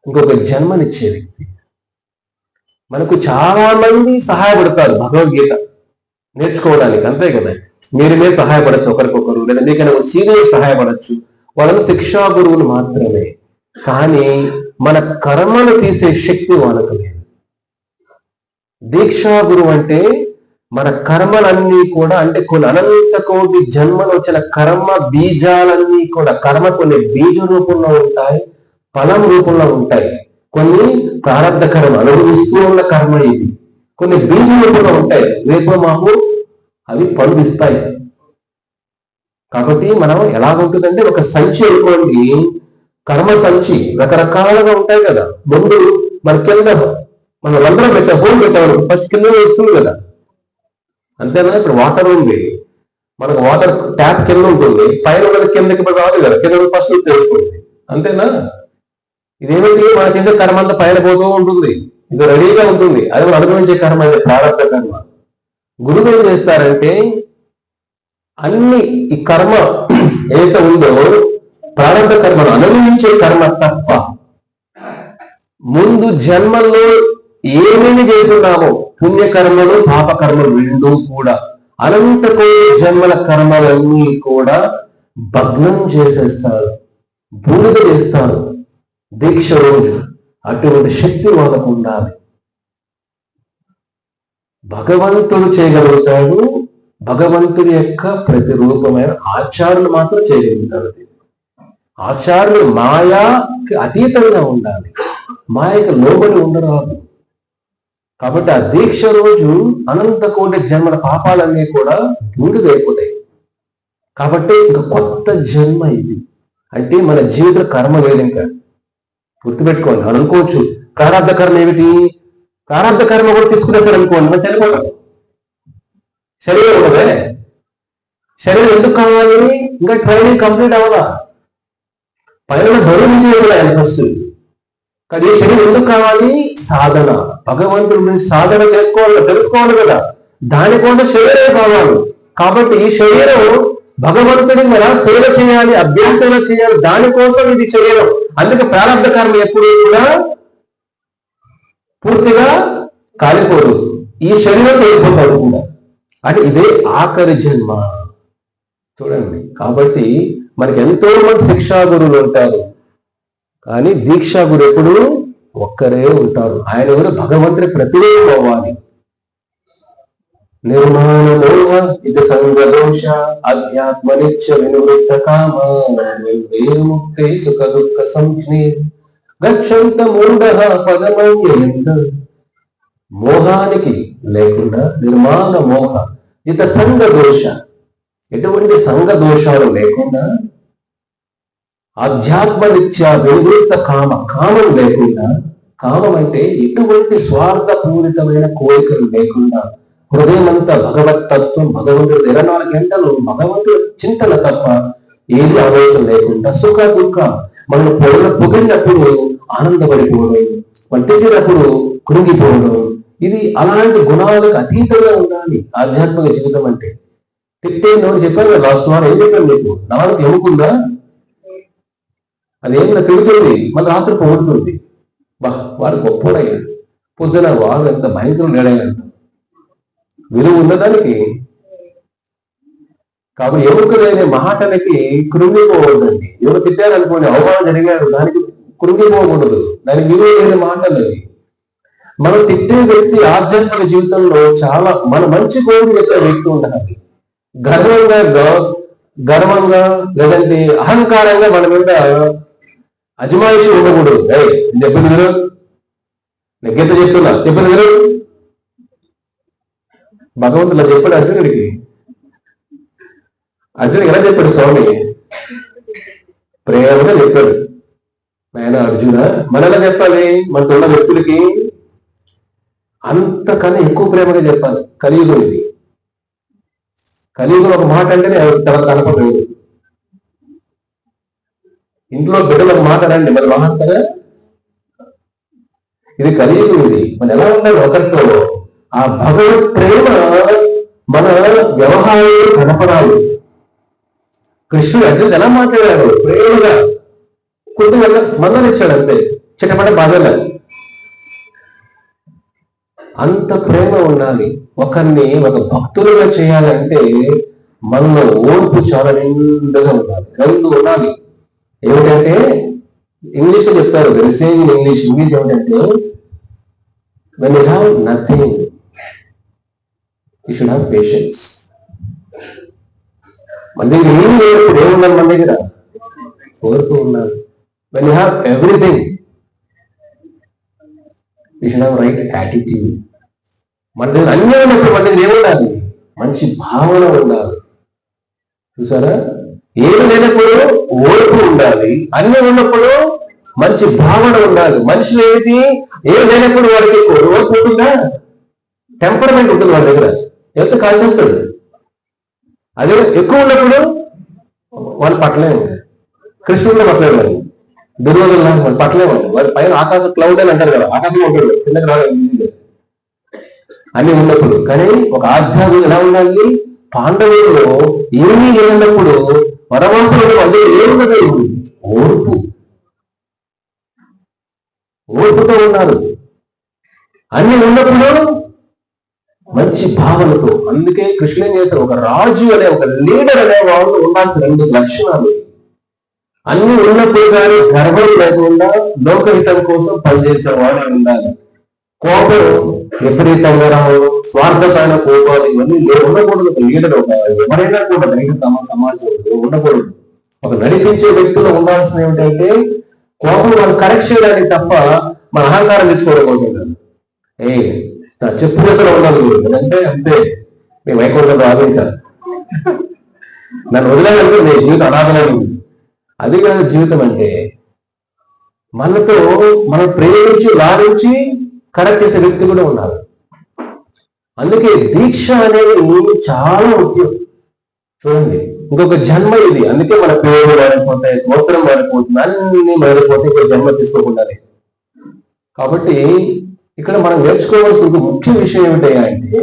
ఇంకొక జన్మనిచ్చే వ్యక్తి. మనకు చాలా మంది సహాయపడతారు భగవద్గీత నేర్చుకోవడానికి, అంతే కదా. మీరు సహాయపడచ్చు ఒకరికొకరు, లేదా మీకైనా సీనియర్ సహాయపడచ్చు. వాళ్ళకు శిక్షా గురువులు మాత్రమే. కానీ మన కర్మను తీసే శక్తి వాళ్ళకు లేదు. దీక్షా గురువు అంటే మన కర్మలన్నీ కూడా, అంటే కొన్ని అనంత కోటి జన్మలు వచ్చిన కర్మ బీజాలన్నీ కూడా, కర్మ కొన్ని బీజ రూపంలో ఉంటాయి, ఫలం రూపంలో ఉంటాయి. కొన్ని ప్రారంభ కర్మ, అనుభవిస్తూ ఉన్న కర్మ ఇది. కొన్ని బీజ రూపంలో ఉంటాయి, రేపు మాకు అవి పండిస్తాయి. కాబట్టి మనం ఎలాగుంటుందంటే ఒక సంచి అనుకోండి, కర్మ సంచి రకరకాలుగా ఉంటాయి కదా. ముందు మన కింద మనం రంధ్రం హోల్ పెట్టాము, ఫస్ట్ కింద వస్తుంది కదా, అంతేనా. ఇప్పుడు వాటర్ ఉంది, మనకు వాటర్ ట్యాప్ కింద ఉంటుంది, పైన ఉన్నది కిందకి రాదు కదా, కింద ఫస్ట్ తెలుస్తుంది, అంతేనా. ఇదేమిటి, మనం చేసే కర్మ అంతా పైన పోతూ ఉంటుంది, ఇది రెడీగా ఉంటుంది. అది మనం అనుభవించే కర్మ, అది ప్రారంభ కర్మ. గురువు ఏం చేస్తారంటే అన్ని ఈ కర్మ ఏదైతే ఉందో ప్రారంభ కర్మను అనుభవించే కర్మ తప్ప ముందు జన్మల్లో ఏమేమి చేస్తున్నామో పుణ్యకర్మలు పాపకర్మలు రెండూ కూడా అనంత కోటి జన్మల కర్మలన్నీ కూడా భగ్నం చేసేస్తారు, బూడిద చేస్తారు దీక్ష రోజు. అటువంటి శక్తి వాళ్ళకు ఉండాలి. భగవంతుడు చేయగలుగుతాడు, భగవంతుడి యొక్క ప్రతిరూపమైన ఆచార్యులు మాత్రం చేయగలుగుతాడు. ఆచార్యులు మాయాకి అతీతంగా ఉండాలి, మాయకు లోబడి ఉండరాదు. కాబట్టి ఆ దీక్ష రోజు అనంత కోటి జన్మల పాపాలన్నీ కూడా బూడిదైపోతాయి. కాబట్టి ఇంకా కొత్త జన్మ ఇది. అంటే మన జీవిత కర్మ లేదు. ఇంకా గుర్తుపెట్టుకోండి. మనం అనుకోవచ్చు ప్రారంభ కర్మ ఏమిటి, ప్రారంభ కర్మ కూడా తీసుకునేస్తారు అనుకోండి, మనం చనిపోతాం. శరీరం ఉన్నదే, శరీరం ఎందుకు కావాలి? ఇంకా ట్రైనింగ్ కంప్లీట్ అవ్వాలా, పైన బరువు చేయాలి ఆయన ఫస్ట్. కానీ ఈ శరీరం ఎందుకు కావాలి? సాధన, భగవంతుడి గురించి సాధన చేసుకోవాలి, తెలుసుకోవాలి కదా, దానికోసం శరీరం కావాలి. కాబట్టి ఈ శరీరం భగవంతుడి మీద సేవ చేయాలి, అభ్యాసన చేయాలి, దానికోసం ఇది శరీరం. అందుకే ప్రారంభ కర్మ ఎప్పుడు కూడా పూర్తిగా కాలిపోదు, ఈ శరీరం వెళ్ళిపోతాడు కూడా. అంటే ఇదే ఆఖరి జన్మ చూడండి. కాబట్టి మనకి ఎంతో మంది శిక్షా గురువులు ఉంటారు, కానీ దీక్షా గురు ఎప్పుడు ఒక్కరే ఉంటారు. ఆయన ఎవరు? భగవంతుడి ప్రతిరూపం అవ్వాలి. నిర్మాణ మోహ ఇది సంగదోష అధ్యాత్మ నిత్య వినివృత్త కామ ముక్తి సుఖ దుఃఖ సంజ్ఞే గచ్చంత మూఢ పదమయ్యేంద. మోహానికి లేకుండా నిర్మాణ మోహ ఇత సంగ దోష, ఎటువంటి సంఘ దోషాలు లేకుండా, ఆధ్యాత్మ నిత్య వినివృత్త కామ, కామం లేకుండా, కామం అంటే ఎటువంటి స్వార్థపూరితమైన కోరికలు లేకుండా, హృదయం అంతా భగవత్ తత్వం, భగవంతుడు 24 గంటలు భగవంతుడు చింతన తప్ప ఏది ఆలోచన లేకుండా, సుఖ దుఃఖ, మనం పొగిడినప్పుడు ఆనందపడిపోవడం, మనం తిట్టినప్పుడు కృంగిపోవడం, ఇది అలాంటి గుణాలకు అతీతంగా ఉండాలి ఆధ్యాత్మిక జీవితం అంటే. తిట్టేందో చెప్పాను కదా లాస్ట్ వారం, ఏం చెప్పాను మీకు? నాలుగు ఎముకుందా, అదేమైనా తిరుగుతుంది, మళ్ళీ రాత్రి పొగుడుతుంది. వాడు గొప్పడయ్యాడు, పొద్దున వాడు ఎంత భయంకరం లేడయ్యాడు, విలువ ఉన్నదానికి. కాబట్టి ఎముకలైన మాటలకి కృంగిపోవద్దండి. ఎవరు తిట్టారనుకోండి, అవమానం జరిగాడు, దానికి కృంగిపోకూడదు, దానికి విలువ లేని మాటలు అవి. మనం తిట్టే వ్యక్తి ఆధ్యాత్మిక జీవితంలో చాలా మన మంచి కోరిక చెప్పే వ్యక్తి ఉండాలి. గర్వంగా లేదంటే అహంకారంగా మన మీద అజమాయిషి ఉండకూడదు. చెప్పిన మీరు, నేను గీత చెప్తున్నా, చెప్పిన మీరు. భగవంతుడు చెప్పాడు అర్జునుడికి. అర్జునుడికి ఎలా చెప్పాడు స్వామి? ప్రేమగా చెప్పాడు. ఆయన అర్జున, మన ఎలా చెప్పాలి? మనతో ఉన్న వ్యక్తులకి అంతకన్నా ఎక్కువ ప్రేమగా చెప్పాలి. కలియుగం ఇది. కలియుగం ఒక మాట అంటేనే కనపడలేదు. ఇంట్లో బిడ్డలు ఒక మాట రండి, మరి మహాంతగా ఇది కలియుగం ఇది. మనం ఎలా ఉండాలి ఒకరితో? ఆ భగవత్ ప్రేమ మన వ్యవహారంలో కనపడాలి. కృష్ణుడు అర్జునుడు ఎలా మాట్లాడాడు? ప్రేమగా కొద్దిగా మందలిచ్చాడు, అంతే, చిట్టపడ బాధలే. అంత ప్రేమ ఉండాలి. ఒకరిని ఒక భక్తులుగా చేయాలంటే మనలో ఓర్పు చాలా నిండుగా ఉండాలి. రెండు ఉండాలి. ఏమిటంటే ఇంగ్లీష్ లో చెప్తారు, సేయింగ్ ఇంగ్లీష్ ఏమిటంటే, when you have nothing you should have patience. మన దగ్గర ఏం లేదు, ఏముండాలి మన దగ్గర? ఓర్పు ఉండాలి. When you have everything you should have right attitude. మన దగ్గర అన్నీ ఉన్నప్పుడు మన దగ్గర ఏముండాలి? మంచి భావన ఉండాలి. చూసారా? ఏమి లేనప్పుడు ఓర్పు ఉండాలి, అన్నీ ఉన్నప్పుడు మంచి భావన ఉండాలి. మనుషులు ఏమిటి? ఏం లేనప్పుడు వాడికి ఓర్పు ఉంటుందా? టెంపర్మెంట్ ఉంటుంది వాడి దగ్గర, ఎంత కాల్ చేస్తాడు. అదే ఎక్కువ ఉన్నప్పుడు వాళ్ళు పట్టలేము. కృష్ణుడిలో పట్టలేము, దుర్యోధన వాళ్ళు పట్టలేము. వాడి పైన ఆకాశం క్లౌడ్ అని అంటారు కదా, ఆకాశంలో ఉంటాడు, కిందకి రావాలి అన్ని ఉన్నప్పుడు. కానీ ఒక ఆధ్యాత్మిక ఎలా ఉండాలి? పాండవుల్లో ఏమీ లేనప్పుడు వనవాసులు అదే ఏమున్నది? ఓర్పు, ఓర్పుతో ఉన్నారు. అన్ని ఉన్నప్పుడు మంచి భావనతో. అందుకే కృష్ణుడు ఏం చేశారు? ఒక రాజు అనే, ఒక లీడర్ అనే వాళ్ళు ఉండాల్సిన 2 లక్షణాలు. అన్ని ఉన్నప్పుడు కానీ గర్వం లేకుండా లోకహితం కోసం పనిచేసేవాడు ఉండాలి. కోపం విపరీతంగా రావడం, స్వార్థమైన కోపాలు, ఇవన్నీ ఉండకూడదు. ఒక లీడర్, ఒక ఎవరైనా కూడా తమ సమాజంలో ఉండకూడదు. ఒక నడిపించే వ్యక్తులు ఉండాల్సిన ఏమిటంటే కోపం మనం కరెక్ట్ చేయడానికి తప్ప మన అహంకారం తెచ్చుకోవడం కోసం కాదు. చెప్పు చేతులు ఉండాలి అంటే అంతే, మేము వైకుంఠం రాదు, ఇంకా నన్ను వదిలేదంటే నీ జీవితం అనాథలేదు. అది కాదు జీవితం అంటే. మనతో మనం ప్రేమించి లారించి కరెక్ట్ చేసే వ్యక్తి కూడా ఉన్నారు. అందుకే దీక్ష అనేది చాలా ముఖ్యం. చూడండి, ఇంకొక జన్మ ఇది. అందుకే మన పేరు మారిపోతాయి, గోత్రం మారిపోతుంది, అన్ని మారిపోతే ఇంకొక జన్మ తీసుకోకుండానే. కాబట్టి ఇక్కడ మనం నేర్చుకోవాల్సిన ముఖ్య విషయం ఏమిటంటే,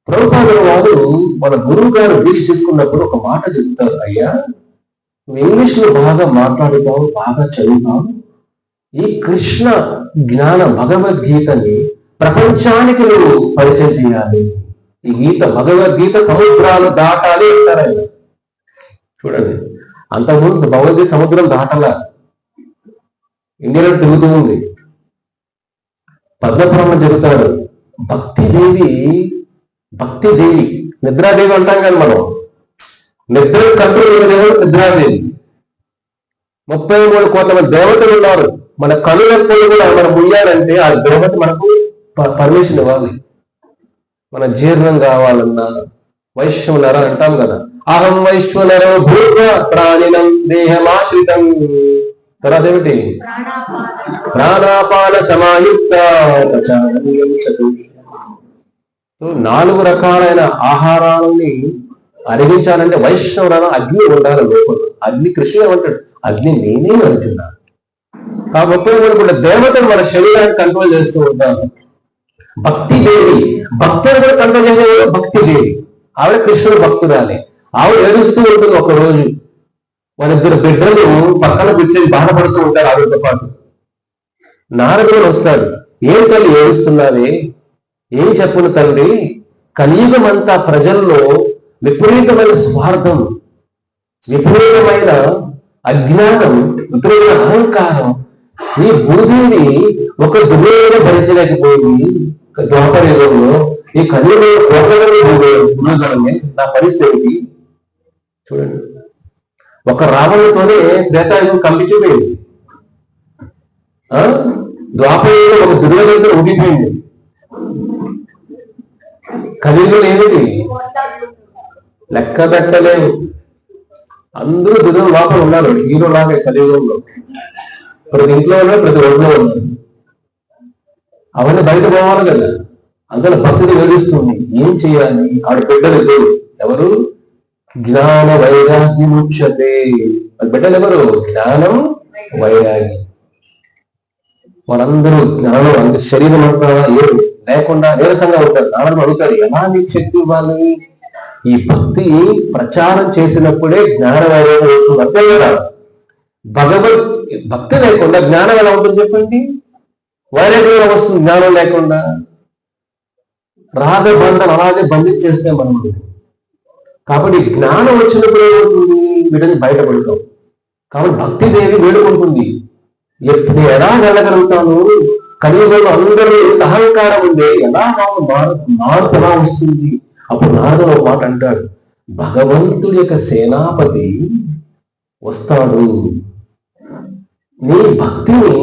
ప్రభుపాదుల వారు మన గురువు గారు దీక్ష తీసుకున్నప్పుడు ఒక మాట చెబుతారు, అయ్యా నువ్వు ఇంగ్లీష్ లో బాగా మాట్లాడుతావు, బాగా చదువుతావు, ఈ కృష్ణ జ్ఞాన భగవద్గీతని ప్రపంచానికి నువ్వు పరిచయం చేయాలి. ఈ గీత భగవద్గీత సముద్రాలు దాటాలి అంటారు ఆయన. చూడండి, అంతకుముందు భగవద్గీత సముద్రం దాటాల, ఇండియాలో తిరుగుతూ ఉంది. పద్మపురంలో చెబుతాడు, భక్తిదేవి నిద్రాదేవి అంటాం కదా మనం. నిద్ర కంట్రోల్ దేవుడు నిద్రాదేవి. 33 కోట్ల మంది దేవతలు ఉన్నారు. మన కనులెప్పుడు కూడా మనం ముయ్యాలంటే ఆ దేవత మనకు పర్మిషన్ ఇవ్వాలి. మన జీర్ణం కావాలన్నా వైశ్వనర అంటాం కదా, అహం వైశ్వనరో భూత ప్రాణినం దేహమాశ్రితం. తర్వాత ఏమిటి, ప్రాణాపాన సమాయుక్త. సో 4 రకాలైన ఆహారాలని అరిగించాలంటే వైష్ణవురాల అగ్ని ఉండాలి లోపల. అగ్ని కృష్ణ ఏమంటాడు, అగ్ని నేనే అంటున్నాను. కాబట్టి కూడా దేవతలు మన శరీరాన్ని కంట్రోల్ చేస్తూ ఉంటారు. భక్తిదేవి, భక్తులు కూడా కంట్రోల్ చేసే భక్తిదేవి. ఆవిడ కృష్ణుడు భక్తురాలి. ఆవిడ ఏడుస్తూ ఉంటుంది. ఒక రోజు వాళ్ళిద్దరు బిడ్డలు పక్కన కూర్చొని బాధపడుతూ ఉంటారు ఆవిడతో పాటు. నారదుడు వస్తాడు, ఏం తల్లి ఏడుస్తున్నావే, ఏం చెప్పును తండ్రి, కలియుగం అంతా ప్రజల్లో విపరీతమైన స్వార్థం, విపరీతమైన అజ్ఞానం, విపరీతమైన అహంకారం. ఈ భూదేవి ఒక దుర్యోగం భరించలేకపోయింది ద్వాపరయుగంలో. ఈ కలియుగంలో కోట్లమే నా పరిస్థితి చూడండి. ఒక రావణుతోనే త్రేతాయుగం కంపించిపోయింది. ద్వాపరయుగంలో ఒక దుర్యోగంతో ఊగిపోయింది. కలియుగం ఏమిటి లెక్క పెట్టలేము. అందరూ దుర్యోగం లోపల ఉన్నారు. హీరో లాగే కలియుగంలో ప్రతి ఇంట్లో ఉన్నారు, ప్రతి ఒంట్లో ఉన్నారు. అవన్నీ బయట పోవాలి కదా. అందులో భక్తులు వెలుస్తుంది. ఏం చేయాలి? ఆవిడ బిడ్డలు లేరు. ఎవరు? జ్ఞాన వైరాగ్యం ముఖ్యతే. బిడ్డలు ఎవరు? జ్ఞానం వైరాగ్యం. వాళ్ళందరూ జ్ఞానం అంత శరీరం అంతా ఏరు లేకుండా నీరసంగా ఉంటారు. నాన్న అడుగుతారు, ఎలా నీకు శక్తి ఇవ్వాలి? ఈ భక్తి ప్రచారం చేసినప్పుడే జ్ఞాన వైరాగ్యం వస్తుంది. అంతే కదా. భక్తి లేకుండా జ్ఞానం ఎలా ఉంటుంది చెప్పండి? వైరాగ్యం వస్తుంది జ్ఞానం లేకుండా. రాగబంధం అలాగే బంధించేస్తే మనం. కాబట్టి జ్ఞానం వచ్చినప్పుడు ఏమవుతుంది? వీటిని బయటపడతాం. కాబట్టి భక్తిదేవి వేడుకుంటుంది, ఎప్పుడు ఎలా వెళ్ళగలుగుతాను? కలియుగంలో అందరూ అహంకారం ఉంది, ఎలా మార్పు ఎలా వస్తుంది? అప్పుడు నారదుడు ఒక మాట అంటాడు, భగవంతుడి యొక్క సేనాపతి వస్తాడు. నీ భక్తిని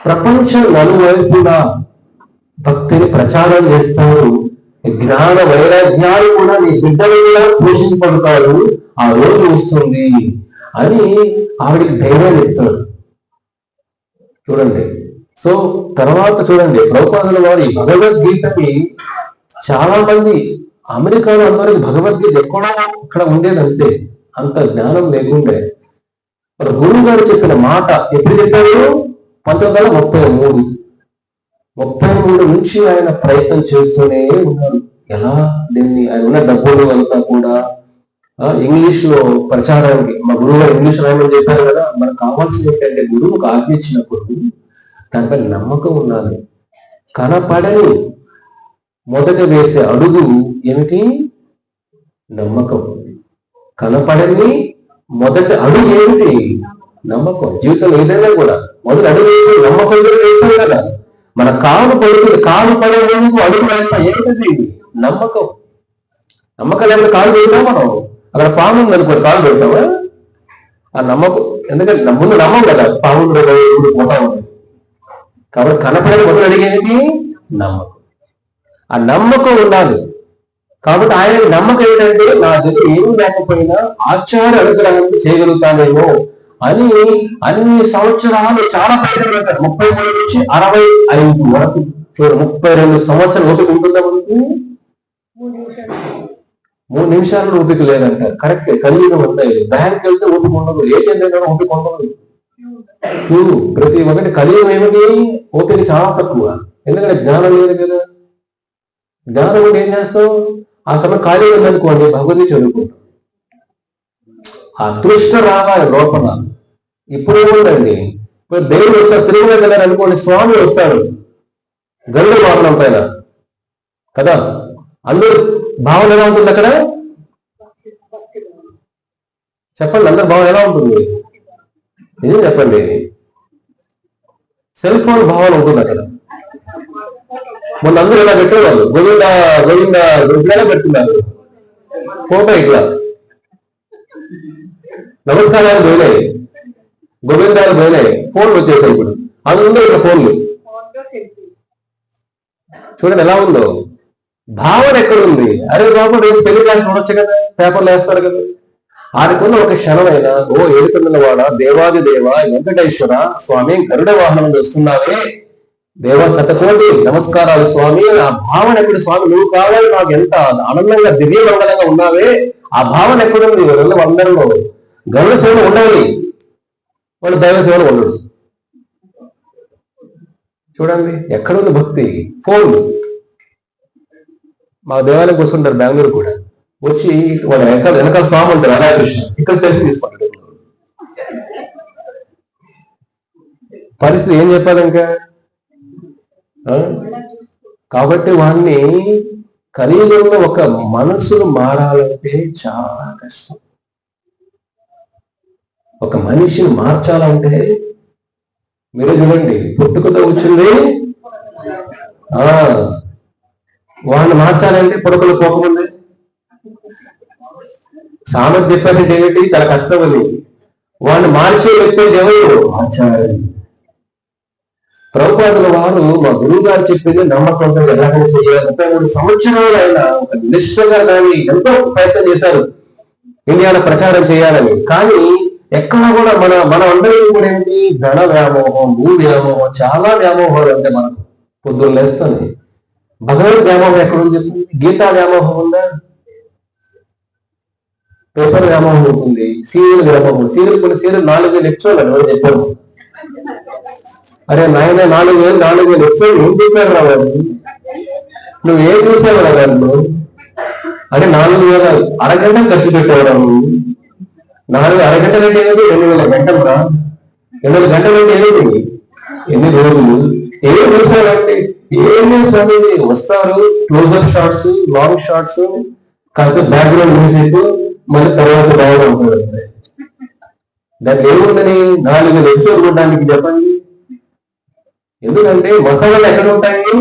ప్రపంచం నలువైపులా భక్తిని ప్రచారం చేస్తాడు. జ్ఞాన వైరాగ్యాలు కూడా నీ బిడ్డలు కూడా పోషించబడతాడు. ఆ రోజు వస్తుంది అని ఆవిడికి ధైర్యం చెప్తాడు. చూడండి. సో తర్వాత చూడండి, ప్రభుపాదుల వారి భగవద్గీతకి చాలా మంది అమెరికాలో అందరికి భగవద్గీత ఎక్కడో అక్కడ ఉండేది, అంతే. అంత జ్ఞానం లేకుండే. మరి గురువు గారు చెప్పిన మాట ఎప్పుడు చెప్పారు? 1933 నుంచి ఆయన ప్రయత్నం చేస్తూనే ఉన్నారు. ఎలా దీన్ని ఆయన ఉన్న డబ్బులు అంతా కూడా ఇంగ్లీష్ లో ప్రచారానికి, మా గురువు గారు ఇంగ్లీష్ రాయమని చెప్పారు కదా. మనకు కావాల్సింది ఏంటంటే గురువుకు ఆజ్ఞ ఇచ్చినప్పుడు దానిపై నమ్మకం ఉండాలి. కనపడని మొదట వేసే అడుగు ఏమిటి? నమ్మకం. కనపడని మొదటి అడుగు ఏమిటి? నమ్మకం. జీవితం ఏదైనా కూడా మొదటి అడుగు నమ్మకం వేస్తాం కదా. మన కాలు పడుతుంది, కాలు పడే అడుగు వేస్తాం. ఏమిటది? నమ్మకం. నమ్మకం లేకపోతే కాలు పెడతాం మనం. అక్కడ పాము ఉంది అనుకోండి, కాలు పెడతామా? ఆ నమ్మకం. ఎందుకంటే ముందు నమ్మం కదా, పాము పోతా ఉంది. కాబట్టి కనపడని మొదలు అడిగేది నమ్మకం. ఆ నమ్మకం ఉండాలి. కాబట్టి ఆయన నమ్మకం ఏంటంటే, నా దగ్గర ఏమి లేకపోయినా ఆచార్య అనుగ్రహం చేయగలుగుతానేమో అని అన్ని సంవత్సరాలు చాలా ప్రయత్నం చేశారు. 33 నుంచి 65 వరకు. 32 సంవత్సరాలు ఓపిక ఉంటుందా మనకు? 3 నిమిషాల్లో ఓపిక లేదంటారు. కరెక్టే, కలియుగం అంతా ఇది. బ్యాంక్ వెళ్తే ఓపిక ఉండదు, ఏటీఎం దగ్గర ఓపిక ఉండదు. ప్రతి ఒక్కటి కలియుగం ఏమిటి, ఓపిక చాలా తక్కువ. ఎందుకంటే జ్ఞానం లేదు కదా. జ్ఞానం ఉంటే ఏం చేస్తావు, ఆ సమయం ఖాళీ ఉందనుకోండి భగవద్గీత చదువుకుంటాం. ఆ తృష్ణ రావాలి లోపల. ఇప్పుడు ఏముందండి, ఇప్పుడు దేవుడు వస్తారు, తిరుమల వెళ్ళారు అనుకోండి, స్వామి వస్తాడు గరుడ వాహనం పైన కదా. అందరూ భావన ఎలా ఉంటుంది అక్కడ చెప్పండి, అందరు భావన ఎలా ఉంటుంది నిజం చెప్పండి. సెల్ ఫోన్ భావన ఉంటుంది అక్కడ. మొన్న అందరూ ఇలా పెట్టేవాళ్ళు, గోవింద గోవింద గొప్పలా పెడుతున్నారు ఫోటో ఇట్లా. నమస్కారాలు పోయినాయి, గోవిందాలు పోయినాయి, ఫోన్లు వచ్చేసాయి. ఇప్పుడు అందులో ఇట్లా ఫోన్లు చూడండి ఎలా ఉందో. భావన ఎక్కడుంది? అరే బాబు రేపు పెళ్లి కాని చూడొచ్చు కదా, పేపర్లు వేస్తారు కదా. ఆడికున్న ఒక క్షణమైనా ఓ ఏడుకొండలవాడ దేవాది దేవ వెంకటేశ్వర స్వామి గరుడ వాహనం వస్తున్నావే, దేవ శతకోటి నమస్కారాలు స్వామి. ఆ భావన ఎక్కడ స్వామి, నువ్వు కావాలి నాకు, ఎంత ఆనందంగా దివ్య మంగళంగా ఉన్నావే, ఆ భావన ఎక్కడుంది? అందరిలో గరుడ సేవ ఉండాలి, వాడు దైవ సేవలు ఉండడు. చూడండి ఎక్కడుంది భక్తి. ఫోన్ మా దేవాలయంకి వస్తుంటారు బెంగళూరు కూడా, వచ్చి వాడు వెనకాల స్వామి ఉంటారు రాధాకృష్ణ, ఇక్కడ సెల్ఫీ తీసుకుంటాడు. పరిస్థితి ఏం చెప్పాలి ఇంకా. కాబట్టి వాడిని కలియుగంలో ఒక మనసును మారాలంటే చాలా కష్టం. ఒక మనిషిని మార్చాలంటే మీరు చూడండి, పుట్టుకతో వచ్చింది వాడిని మార్చాలంటే పుడకలు పోకముందే సామెత చెప్పారంటే ఏమిటి, చాలా కష్టం అని. వాడిని మార్చే వ్యక్తి ఎవరు? ఆచార్యులు. ప్రభుపాదుల వారు మా గురువు గారు చెప్పింది నమ్మకంతో ఎలాగైనా చేయాలి. 33 సంవత్సరాలు ఆయన ఒక నిష్ఠగా దాన్ని ఎంతో ప్రయత్నం చేశారు ఇండియాలో ప్రచారం చేయాలని. కానీ ఎక్కడ కూడా మన అందరికీ కూడా ఏంటి, ధన వ్యామోహం, భూ వ్యామోహం, చాలా వ్యామోహాలు. అంటే మనకు పొద్దున్న లేస్తుంది. భగవద్ వ్యామోహం ఎక్కడుంది చెప్తుంది? గీతా వ్యామోహం ఉందా? పేపర్ వ్యామోహం ఉంటుంది, సీరియల్ వ్యామోహం. కొన్ని సీరియల్ 4000 ఎపిసోడ్లు అని చెప్పారు. అరే నాయన 4000 ఎపిసోడ్లు ఏం చెప్పారు రా వాళ్ళు, నువ్వు ఏం చూసావు రా వాళ్ళు? అరే 4000 అరగంట ఖర్చు పెట్టేవాడు. 4 అరగంటలు అంటే ఏమిటి? 2000 గంటలు రా. 2000 గంటలు అంటే ఏమిటి? ఎన్ని రోజులు? ఏం చూసారంటే ఏమి స్వామి వస్తారు, క్లోజర్ షాట్స్, లాంగ్ షాట్స్, కాసేపు బ్యాక్గ్రౌండ్ మ్యూజిక్, మళ్ళీ తర్వాత బాగా ఉంటుంది. దానికి ఏముందని 4000 ఎపిసోడ్ చూడడానికి చెప్పండి. ఎందుకంటే మసాలాలు ఎక్కడ ఉంటాయి?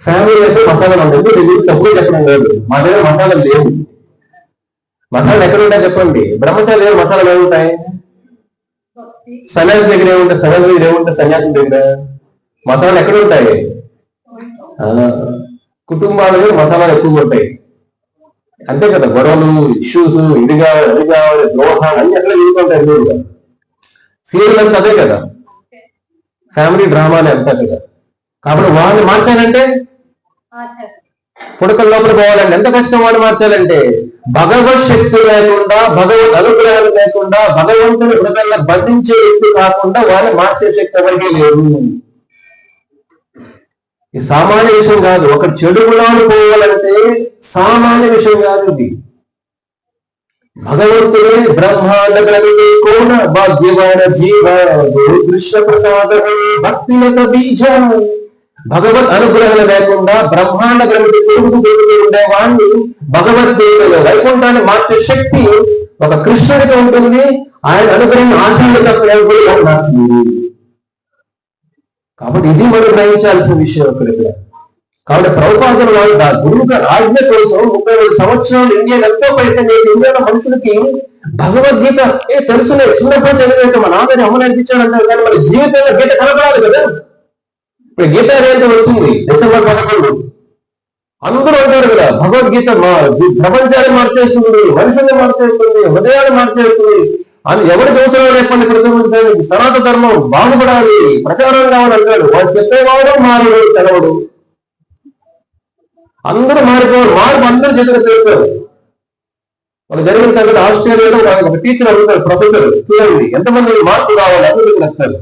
ఫ్యామిలీ అయితే మసాలాలు ఉంటాయి. ఎందుకు తప్పుగా చెప్పడం లేదు, మా దగ్గర మసాలాలు లేవు. మసాలాలు ఎక్కడ ఉంటాయి చెప్పండి? బ్రహ్మచారి దగ్గర మసాలాలు ఏముంటాయి? సన్యాసి దగ్గర ఏముంటాయి? సన్యాసి దగ్గర ఏముంటాయి? సన్యాసం దగ్గర మసాలాలు ఎక్కడ ఉంటాయి? కుటుంబాల దగ్గర మసాలాలు ఎక్కువగా ఉంటాయి. అంతే కదా, గొడవలు, ఇష్యూస్, ఇది కావాలి, అది కావాలి, ద్రోహాలు అన్ని ఎక్కడ జరుగుతుంటాయి. మీరు సీరియల్ అంతా అదే కదా, ఫ్యామిలీ డ్రామాలు అంతా కదా. కాబట్టి వాళ్ళని మార్చాలంటే పుడకల లోపల పోవాలంటే ఎంత కష్టం. వాళ్ళు మార్చాలంటే భగవత్ శక్తి లేకుండా, భగవత్ అనుగ్రహాలు లేకుండా, భగవంతుని హృదయంలో బంధించే వ్యక్తి కాకుండా వాళ్ళని మార్చే శక్తి ఎవరికీ లేదు. ఈ సామాన్య విషయం కాదు. ఒక చెడు గుణాలు పోవాలంటే సామాన్య విషయం కాదు ఇది. భగవంతుడే బ్రహ్మాండ గ్రహితే కోణ భాగ్యవాన జీవ గురు కృష్ణ ప్రసాద భక్తిలత బీజ. భగవత్ అనుగ్రహం లేకుండా బ్రహ్మాండ గ్రహిత కొడుకు దొరుకుతూ ఉండేవాడిని భగవద్గీతలో వైకుంఠాన్ని మార్చే శక్తి ఒక కృష్ణుడికి ఉంటుంది. ఆయన అనుగ్రహం ఆచరణ మార్చింది. కాబట్టి ఇది మనం గ్రహించాల్సిన విషయం ఇక్కడ. కాబట్టి ప్రభుపాదుల వారు గురువు గారి ఆజ్ఞ కోసం 32 సంవత్సరాలు ఇండియాలో ఎంతో ప్రయత్నం చేసి ఇండియాలో మనుషులకి భగవద్గీత తెలుసులే, చిన్నప్పుడు చదివేసి మా నాన్నని అమ్మ నడిపించాడంటారు. కానీ మన జీవితంలో గీత కనపడాలి కదా. ఇప్పుడు గీతా జయంతి వచ్చింది డిసెంబర్ 11. అందరూ అంటారు కదా, భగవద్గీత ప్రపంచాన్ని మార్చేస్తుంది, మనుషుల్ని మార్చేస్తుంది, హృదయాన్ని మార్చేస్తుంది అని ఎవరు చదువుతున్నారో చెప్పండి. ప్రతి సనాతన ధర్మం బాగుపడాలి, ప్రచారం కావాలంటాడు. వాడు చెప్పేవాడు మానవుడు తెలవడు. అందరూ మారిపోవాలి, మార్పు అందరూ చేతులు చేస్తారు. ఒక జరిగిన సంగతి ఆస్ట్రేలియాలో ఒక టీచర్ అడుగుతారు, ప్రొఫెసర్ చూడండి ఎంతమంది మార్పు కావాలి అందరూ వస్తారు.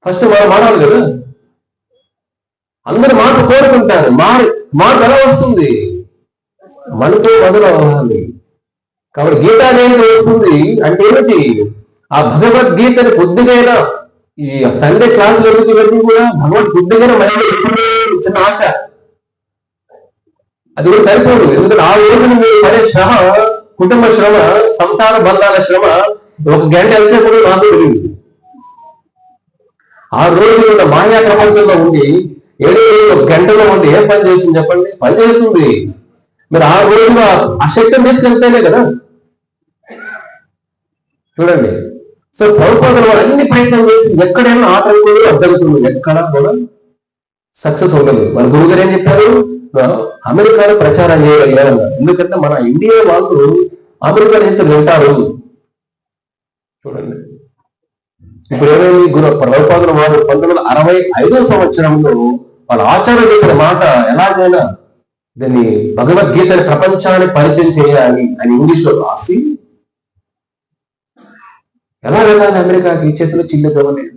ఫస్ట్ మనం మారాలి కదా, అందరూ మార్పు కోరుకుంటారు. మార్పు ఎలా వస్తుంది? మనతో మొదలు అవ్వాలి. కాబట్టి గీత అనేది వస్తుంది అంటే ఏమిటి? ఆ భగవద్గీతని కొద్దిగైనా ఈ సండే క్లాసులు ఎందుకు కూడా భగవద్గీతగా మైండ్ చిన్న ఆశ, అది కూడా సరిపోదు. ఎందుకంటే ఆ రోజున మీరు పడే శ్రమ, కుటుంబ శ్రమ, సంసార బంధాల శ్రమ ఒక గంట వెళ్తే కూడా నాకు తెలియదు. ఆ రోజు ఉన్న మాయా ప్రపంచంలో ఉండి 7 గంటలో ఉండి ఏం పని చేస్తుంది చెప్పండి? పని చేస్తుంది. మీరు ఆ రోజున ఆ శక్తిని తీసుకెళ్తేనే కదా. చూడండి, సో ప్రభుత్వాలు వాళ్ళు అన్ని ప్రయత్నం చేసి ఎక్కడైనా ఆటంకులు అడ్డంకులు ఎక్కడా కూడా సక్సెస్ ఉండదు. మన గురువుగారు ఏం చెప్పారు? అమెరికాలో ప్రచారం చేయగలిగారు. ఎందుకంటే మన ఇండియా వాళ్ళు అమెరికాలో ఎంత వింటారు. చూడండి, ఇప్పుడు ఏమైంది? ప్రభుత్వాలు వారు 1965 సంవత్సరంలో వాళ్ళ ఆచార్య చెప్పిన మాట, ఎలాగైనా దీన్ని భగవద్గీతని ప్రపంచానికి పరిచయం చేయాలి అని ఇంగ్లీష్ లో రాసి ఎలా వెళ్ళాలి అమెరికాకి? చేతిలో చిల్లు గవ్వలేదు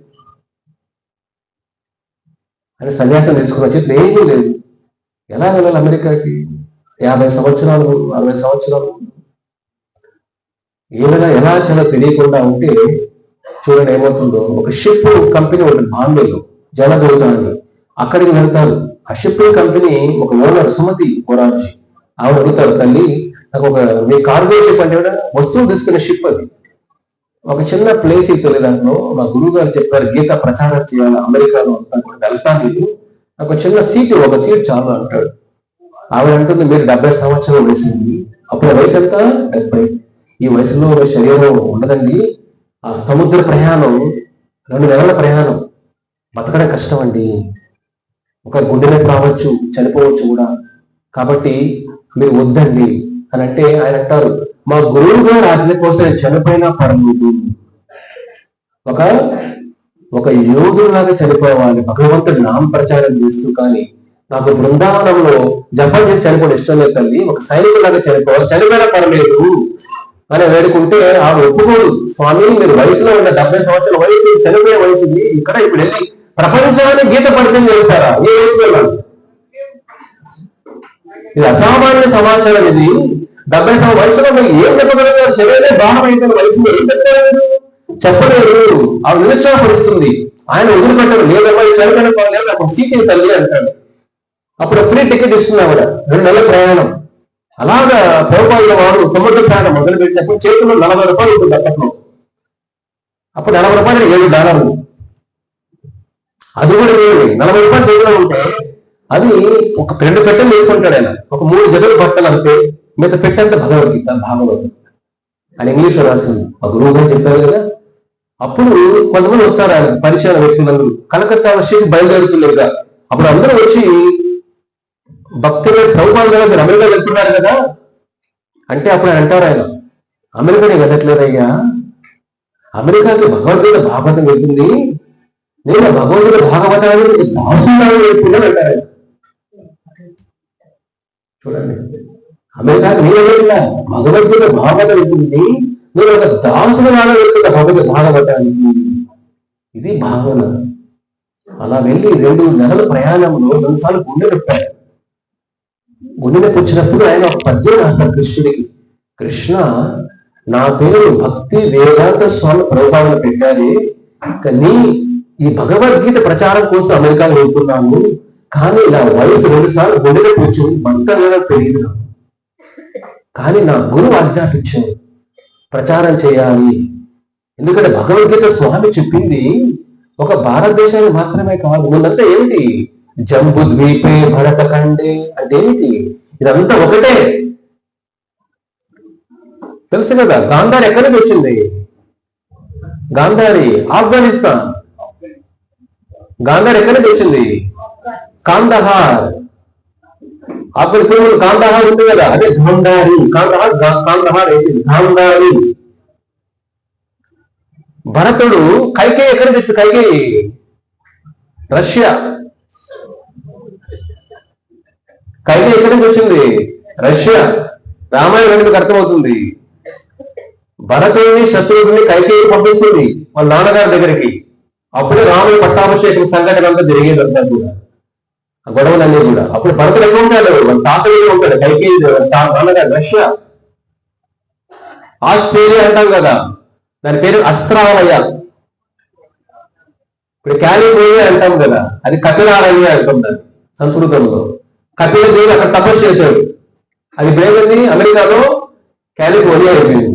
అని సన్యాసం తీసుకున్న చేతులు ఏమీ లేదు. ఎలా వెళ్ళాలి అమెరికాకి? 50 సంవత్సరాలు 60 సంవత్సరాలు ఏమైనా ఎలా చాలా తెలియకుండా ఉంటే చూడండి ఏమవుతుందో. ఒక షిప్ కంపెనీ ఉంటుంది బాంబేలో, జలదూత అని, అక్కడికి వెళ్తారు. ఆ షిప్పింగ్ కంపెనీ ఒక ఓనర్ సుమతి మొరార్జీ, ఆవిడ అడుగుతారు, తల్లి నాకు మీ కార్గో షిప్ అంటే వస్తువులు తీసుకునే షిప్ అది, ఒక చిన్న ప్లేస్ ఇస్తుంది, దాంట్లో మా గురువు గారు చెప్పారు గీత ప్రచారం చేయాలి అమెరికాలో అంతా కూడా వెళ్తాను, నాకు చిన్న సీటు, ఒక సీట్ చాలు అంటాడు. ఆవిడ అంటుంది, మీరు 70 సంవత్సరాలు వేసింది, అప్పుడు వయసు ఎంత? 70. ఈ వయసులో శరీరం ఉండదండి. ఆ సముద్ర ప్రయాణం 2 నెలల ప్రయాణం, బతకడం కష్టం అండి. ఒక గుండె నొప్పి రావచ్చు, చనిపోవచ్చు కూడా. కాబట్టి మీరు వద్దండి అని అంటే ఆయన అంటారు, మా గురువు గారు ఆజ్ఞ కోసం చనిపోయినా పర్లేదు, ఒక యోధులాగా చనిపోవాలి, భగవంతుడి నామ ప్రచారం చేస్తూ. కానీ నాకు బృందావనంలో జపం చేసి చనిపోవడం ఇష్టం లేదు తల్లి, ఒక సైనికులాగా చనిపోవాలి, చనిపోయినా పర్లేదు అని వేడుకుంటే ఆవిడ ఒప్పుకోడు. స్వామి మీరు వయసులో ఉన్న 70 సంవత్సరాల వయసు, చనిపోయే వయసు ఇక్కడ, ఇప్పుడు వెళ్ళి ప్రపంచాన్ని గీత పరిచయం చేస్తారా? ఏ వయసులో? ఇది అసామాన్య సమాచారం. ఇది 70 సంవత్సరాల వయసులో మీరు ఏం చెప్పగలుగుతారు? శరీరమే భారం అయిన వయసులో ఏం చెప్పలేదు, చెప్పలేరు. ఆవిడ నిరుత్సాహపరుస్తుంది. ఆయన వదిలిపెట్టారు, లేదమ్మా చనిపోయిన పర్లేదు, నాకు సీట్ తల్లి అంటాడు. అప్పుడు ఫ్రీ టికెట్ ఇస్తుంది ఆవిడ, 2 నెలల ప్రయాణం. అలాగా ప్రభుత్వాల వారు సముద్ర ప్రయాణం మొదలు పెట్టినప్పుడు చేతుల్లో 40 రూపాయలు ఉంటుంది అప్పట్లో. అప్పుడు 40 రూపాయలు $7. అది కూడా 40 రూపాయలు చేతిలో ఉంటే అది ఒక 2 పెట్టెలు వేసుకుంటాడు ఆయన, ఒక 3 జతలు బట్టలు అంతే, మిగతా పెట్టంతా భగవద్గీత భాగవతం అని ఇంగ్లీష్ లో రాసింది. మా గురువు గారు చెప్పారు కదా. అప్పుడు కొంతమంది వస్తారు ఆయన పరిచయం వ్యక్తులందరూ, కలకత్తా షిప్ బయలుదేరుతున్నారు. అప్పుడు అందరూ వచ్చి భక్తులు ప్రభుత్వాల దగ్గర మీరు అమెరికా వెళ్తున్నారు కదా అంటే అప్పుడు ఆయన అంటారు, ఆయన అమెరికాని వెళ్ళట్లేదయ్యా, అమెరికాకి భగవద్గీత భాగవతం వెళ్తుంది, నేను భగవద్గీత భాగవతానికి దాసులాగా వెళ్తున్నాను అంటారు ఆయన. చూడండి, అమెరికాకి నేను వెళ్ళినా భగవద్గీత భాగవతం వెళ్తుంది, నేను ఒక దాసులాగా వెళ్తున్నా భగవద్గీత భాగవతానికి. ఇది భావన. అలా వెళ్ళి 2 నెలల ప్రయాణంలో 2 సార్లు గుండె నొప్పారు. గుండె నొప్పి వచ్చినప్పుడు ఆయన ఒక పద్యం రాస్తారు కృష్ణుడికి, కృష్ణ నా పేరు భక్తి వేదాంత స్వామి ప్రభుపాదన పెట్టాలి, కానీ ఈ భగవద్గీత ప్రచారం కోసం అమెరికాలో వెళ్తున్నాను, కానీ నా వయసు 2 సార్లు గుండె నొప్పి వచ్చింది, బతకలేదో తెలియదు, కానీ నా గురువు ఆజ్ఞాపించారు ప్రచారం చేయాలి. ఎందుకంటే భగవద్గీత స్వామి చెప్పింది ఒక భారతదేశానికి మాత్రమే కాదు, ముందంతా ఏమిటి? జంబు ద్వీపే భరత ఖండే అంటే ఏమిటి? ఇదంతా ఒకటే. తెలుసు కదా, గాంధారి ఎక్కడి నుంచి వచ్చింది? గాంధారి ఆఫ్ఘనిస్తాన్. గాంధారి ఎక్కడి నుంచి వచ్చింది? కాందహార్. ఆఫ్ఘనిస్తాన్ కాందహార్ ఉంది కదా, అదే గాంధారి. కాందహార్ అయిపోయింది గాంధారి. భరతుడు కైకేయి ఎక్కడి నుంచి? కైకేయి రష్యా. కైకేయి ఎక్కడి నుంచి వచ్చింది? రష్యా. రామాయణం మీకు అర్థమవుతుంది. భరతుడిని శత్రువుడిని కైకేయి పంపిస్తుంది వాళ్ళ నాన్నగారి దగ్గరికి. అప్పుడే రాముడి పట్టాభిషేకం సంఘటన అంతా జరిగేది అంతా కూడా, ఆ గొడవలన్నీ కూడా. అప్పుడు భరతుడు ఎక్కడ ఉంటాడు? వాళ్ళ తాత ఉంటాడు. కైకేయి నాన్నగారు రష్యా. ఆస్ట్రేలియా అంటాం కదా, దాని పేరు అస్త్రాలయ. ఇప్పుడు కాలిఫోర్నియా అంటాం కదా, అది కపిలాలయ అంటాం దాన్ని సంస్కృతంలో. కపిల దేవుడు అక్కడ తపస్సు చేశాడు. అది ఇప్పుడేమైంది? అమెరికాలో కాలిఫోర్నియా అయిపోయింది.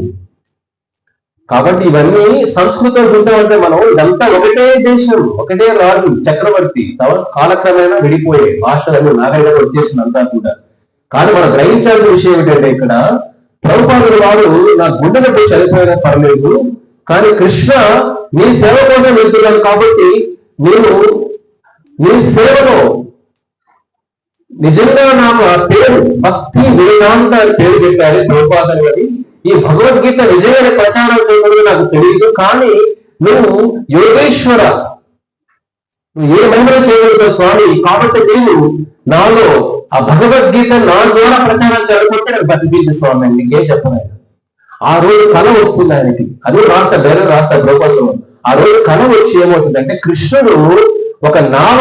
కాబట్టి ఇవన్నీ సంస్కృతం చూసామంటే మనం ఇదంతా ఒకటే దేశం, ఒకటే రాజు చక్రవర్తి. కాలక్రమేణా విడిపోయే భాషలను నాగరికత వచ్చేసిందంతా కూడా. కానీ మనం గ్రహించాల్సిన విషయం ఏమిటంటే, ఇక్కడ ప్రభుపాదుడు వాడు నా గుండెలపై చనిపోయినా పర్లేదు, కానీ కృష్ణ నీ సేవ కోసం వెళ్తున్నాను కాబట్టి నేను నీ సేవలో నిజంగా నాకు ఆ పేరు భక్తి వేదాంత అని పేరు పెట్టాలి ప్రభుపాదుడు అని. ఈ భగవద్గీత నిజమైన ప్రచారం చేయడం నాకు తెలియదు, కానీ నువ్వు యోగేశ్వర, నువ్వు ఏ మహిమలు చేయగలుగుతావు స్వామి, కాబట్టి నేను నాలో ఆ భగవద్గీత నా ద్వారా ప్రచారం చేయకపోతే నాకు బతికింది స్వామి అని నీకేం చెప్పలేదు. ఆ రోజు కళ వస్తుంది ఆయనకి. అది రాస్తా వేరే రాస్తా ప్రభుత్వంలో. ఆ రోజు కళ వచ్చి ఏమవుతుందంటే, కృష్ణుడు ఒక నావ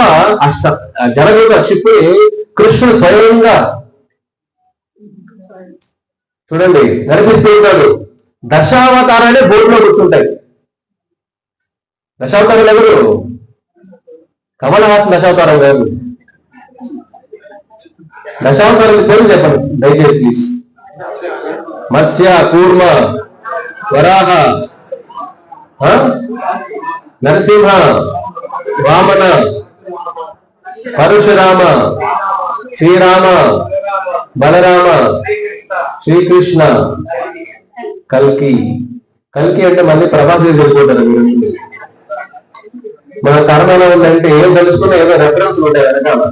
జరగ షిప్పుని కృష్ణుడు స్వయంగా చూడండి నడిపిస్తూ ఉంటాడు. దశావతారాలే బోర్డులో కూర్చుంటాయి. దశావతారాలు ఎవరు? కమలహాసన్ దశావతారం కాదు. దశావతారాల పేరు చెప్పండి దయచేసి ప్లీజ్. మత్స్య, కూర్మ, వరాహ, నరసింహ, వామన, పరశురామ, శ్రీరామ, బలరామ, శ్రీకృష్ణ, కల్కి. కల్కి అంటే మళ్ళీ ప్రభాసి వెళ్ళిపోతారు మీరు. మన కర్మ ఎలా ఉందంటే ఏం తెలుసుకున్నా ఏదో రెఫరెన్స్ ఉంటాయి వెనకాల,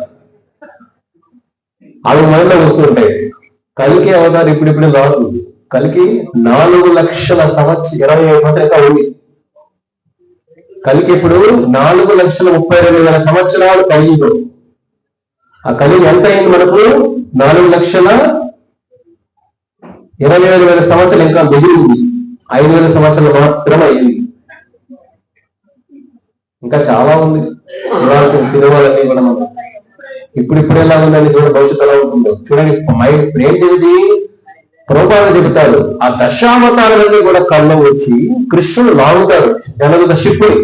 అవి మైండ్లో వస్తుంటాయి. కల్కి అవతారు ఇప్పుడిప్పుడు రాదు. కల్కి 4 లక్షల సంవత్సరం 25 సంవత్సరాలు ఉంది. కలికి ఇప్పుడు 4,32,000 సంవత్సరాలు కలిగిలో. ఆ కలిగి ఎంత అయింది మనకు? 4,27,000 సంవత్సరాలు ఇంకా మిగిలింది. 5,000 సంవత్సరాలు మాత్రం అయింది. ఇంకా చాలా ఉంది చూడాల్సిన సినిమాలన్నీ కూడా. మనం ఇప్పుడు ఎలా ఉందని కూడా భవిష్యత్తు ఎలా ఉంటుందో చూడండి. మైండ్ ఏంటిది? ప్రభుపాదుడు చెబుతాడు, ఆ దశావతారాలన్నీ కూడా కళ్ళు వచ్చి కృష్ణుడు లాగుతాడు జనగత షిప్పుని.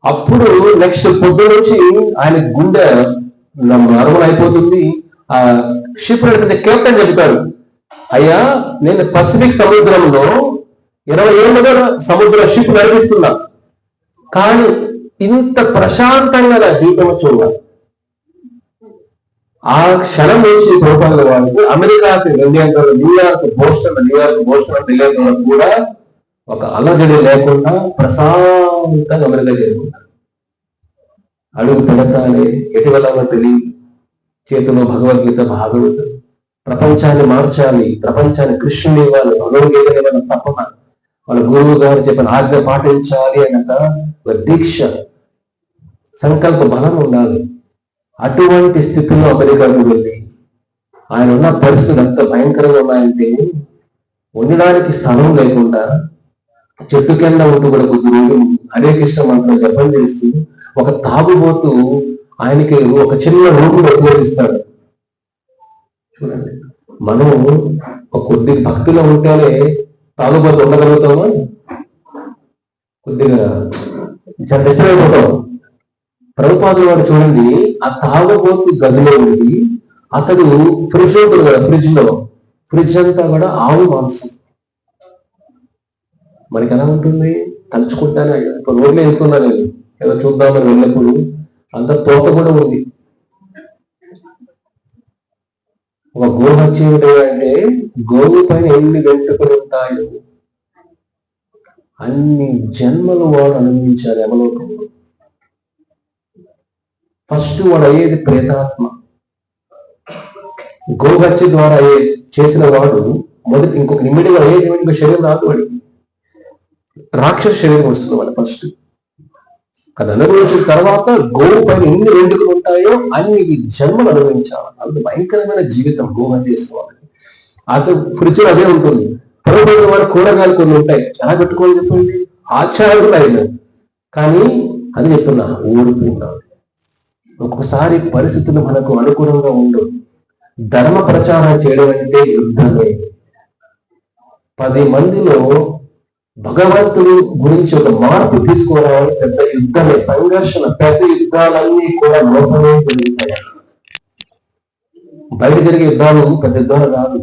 అప్పుడు నెక్స్ట్ పొద్దు నుంచి ఆయన గుండె మరుగున అయిపోతుంది. ఆ షిప్ నడిపించే కెప్టెన్ చెబుతాడు, అయ్యా నేను పసిఫిక్ సముద్రంలో 20 ఏళ్ళుగా సముద్ర షిప్ నడిపిస్తున్నా, కానీ ఇంత ప్రశాంతంగా నా జీవితం చూడాలి. ఆ క్షణం నుంచి ప్రభుపాదుల వారికి అమెరికాకి వెళ్ళేందుకు న్యూయార్క్ బోస్టన్ కూడా ఒక అలజడి లేకుండా ప్రశాంతంగా అమెరికా చేరుకుంటారు. అడుగు పెడతానే ఎటు వెళ్ళాలో తెలియదు. చేతిలో భగవద్గీత, భాగవతం. ప్రపంచాన్ని మార్చాలి, ప్రపంచాన్ని కృష్ణుని ఇవ్వాలి, భగవద్గీత ఇవ్వాలి, తప్పక వాళ్ళ గురువు గారు చెప్పిన ఆజ్ఞ పాటించాలి అనంత దీక్ష, సంకల్ప బలం ఉండాలి. అటువంటి స్థితిలో అమెరికాకు వెళ్ళి ఆయన ఉన్న పరిస్థితులు ఎంత భయంకరంగా ఉన్నాయంటే, ఉండడానికి స్థలం లేకుండా చెట్టు కింద ఉంటూ కూడా కొద్ది రోజులు హరే కృష్ణ మంత్రం జపం చేస్తూ ఒక తాగుబోతూ ఆయనకి ఒక చిన్న రూపు ఉపదేశిస్తాడు. చూడండి, మనం ఒక కొద్ది భక్తిలో ఉంటేనే తాగుబోతూ ఉండగలుగుతామా? కొద్దిగా డిస్టర్బ్ అయిపోతాం. ప్రభుపాదుల వాడు చూడండి, ఆ తాగుబోతు గదిలో ఉండి అతడు ఫ్రిడ్జ్ ఉంటుంది కదా, ఫ్రిడ్జ్ అంతా కూడా ఆవు మాంసం. మనకి ఎలా ఉంటుంది? తలుచుకుంటానే ఇప్పుడు రోడ్లో వెళ్తున్నా నేను ఏదో చూద్దామని వెళ్ళినప్పుడు అంత తోట కూడా ఉంది. ఒక గోహత్య అంటే గోవు పైన ఎన్ని వెంట్రుకలు ఉంటాయో అన్ని జన్మలు వాడు అనుభవించారు యమలోకంలో. ఫస్ట్ వాడు అయ్యేది ప్రేతాత్మ. గోహత్య ద్వారా చేసిన వాడు మొదటి ఇంకొక ఇమ్మీడియట్ అయ్యేది ఇంకో శరీరం రాదు వాడికి. రాక్షస శరీరం వస్తుంది వాడు ఫస్ట్. అది అనుభవించిన తర్వాత గోవు పైన ఎన్ని వెంట్రుకలు ఉంటాయో అన్ని జన్మలు అనుభవించాలి. అది భయంకరమైన జీవితం గోహ చేసుకోవాలి. అది ఫ్రిడ్జ్ అదే ఉంటుంది. పొరపాటు వారి కూరగాయలు కొన్ని ఉంటాయి, ఎలా పెట్టుకోవాలి చెప్పండి, ఆచారాలు అయినా. కానీ అది చెప్తున్నా, ఓడిపి ఉండాలి. ఒక్కొక్కసారి పరిస్థితులు మనకు అనుకూలంగా ఉండవు. ధర్మ ప్రచారం చేయడం అంటే యుద్ధమే. 10 మందిలో భగవంతుడు గురించి ఒక మార్పు తీసుకోవడానికి పెద్ద యుద్ధమే, సంఘర్షణ. పెద్ద యుద్ధాలన్నీ కూడా లోపలే జరుగుతాయి. బయట జరిగే యుద్ధాలు పెద్ద యుద్ధాలు కాదు,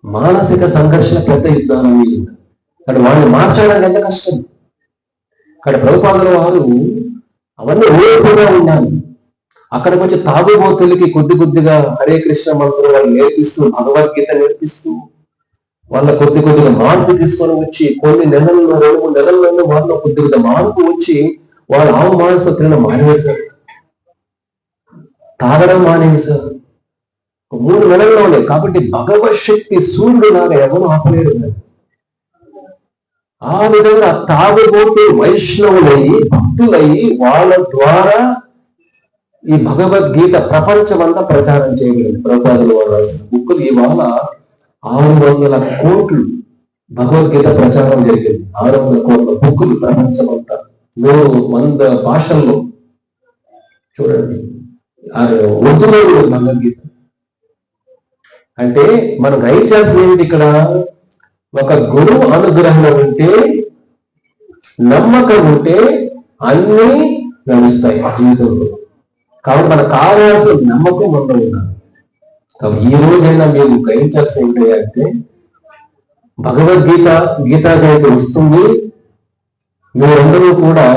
మానసిక సంఘర్షణ పెద్ద యుద్ధాలు. కానీ వాడిని మార్చడానికి ఎంత కష్టం. అక్కడ ప్రభుపాదుల వారు అవన్నీ ఓడిపోగా ఉండాలి. అక్కడికి వచ్చి తాగుబోతులకి కొద్ది కొద్దిగా హరే కృష్ణ మంత్రం వాళ్ళు నేర్పిస్తూ, భగవద్గీత నేర్పిస్తూ, వాళ్ళ కొద్దిగా మార్పు తీసుకొని వచ్చి కొన్ని నెలల్లో 2-3 నెలల్లోనే వాళ్ళలో కొద్దిగా మార్పు వచ్చి వాళ్ళు ఆవు మాంసం తినడం మానేశారు, తాగడం మానేశారు 3 నెలల్లోనే. కాబట్టి భగవత్ శక్తి సూర్యుడు లాగా ఎవరు ఆపలేరు. ఆ విధంగా తాగుబోతూ వైష్ణవులయ్యి భక్తులయ్యి వాళ్ళ ద్వారా ఈ భగవద్గీత ప్రపంచమంతా ప్రచారం చేయగలిగింది. ప్రభుపాదుల వారు రాసిన బుక్కులు ఇవాళ 600 కోట్లు భగవద్గీత ప్రచారం జరిగింది. 600 కోట్ల బుక్కులు ప్రపంచమంతా 100 భాషల్లో. చూడండి, ఉర్దూలో భగవద్గీత. అంటే మనం గ్రహించాల్సింది ఏమిటి ఇక్కడ, ఒక గురువు అనుగ్రహం ఉంటే, నమ్మకం ఉంటే అన్నీ నడుస్తాయి జీవితంలో. కాబట్టి మనకు కావాల్సిన నమ్మకం మనం ఉండాలి. కాబట్టి ఈ రోజైనా మీరు గ్రహించాల్సి ఏంటంటే, గీతా జయంతి వస్తుంది, మీరందరూ కూడా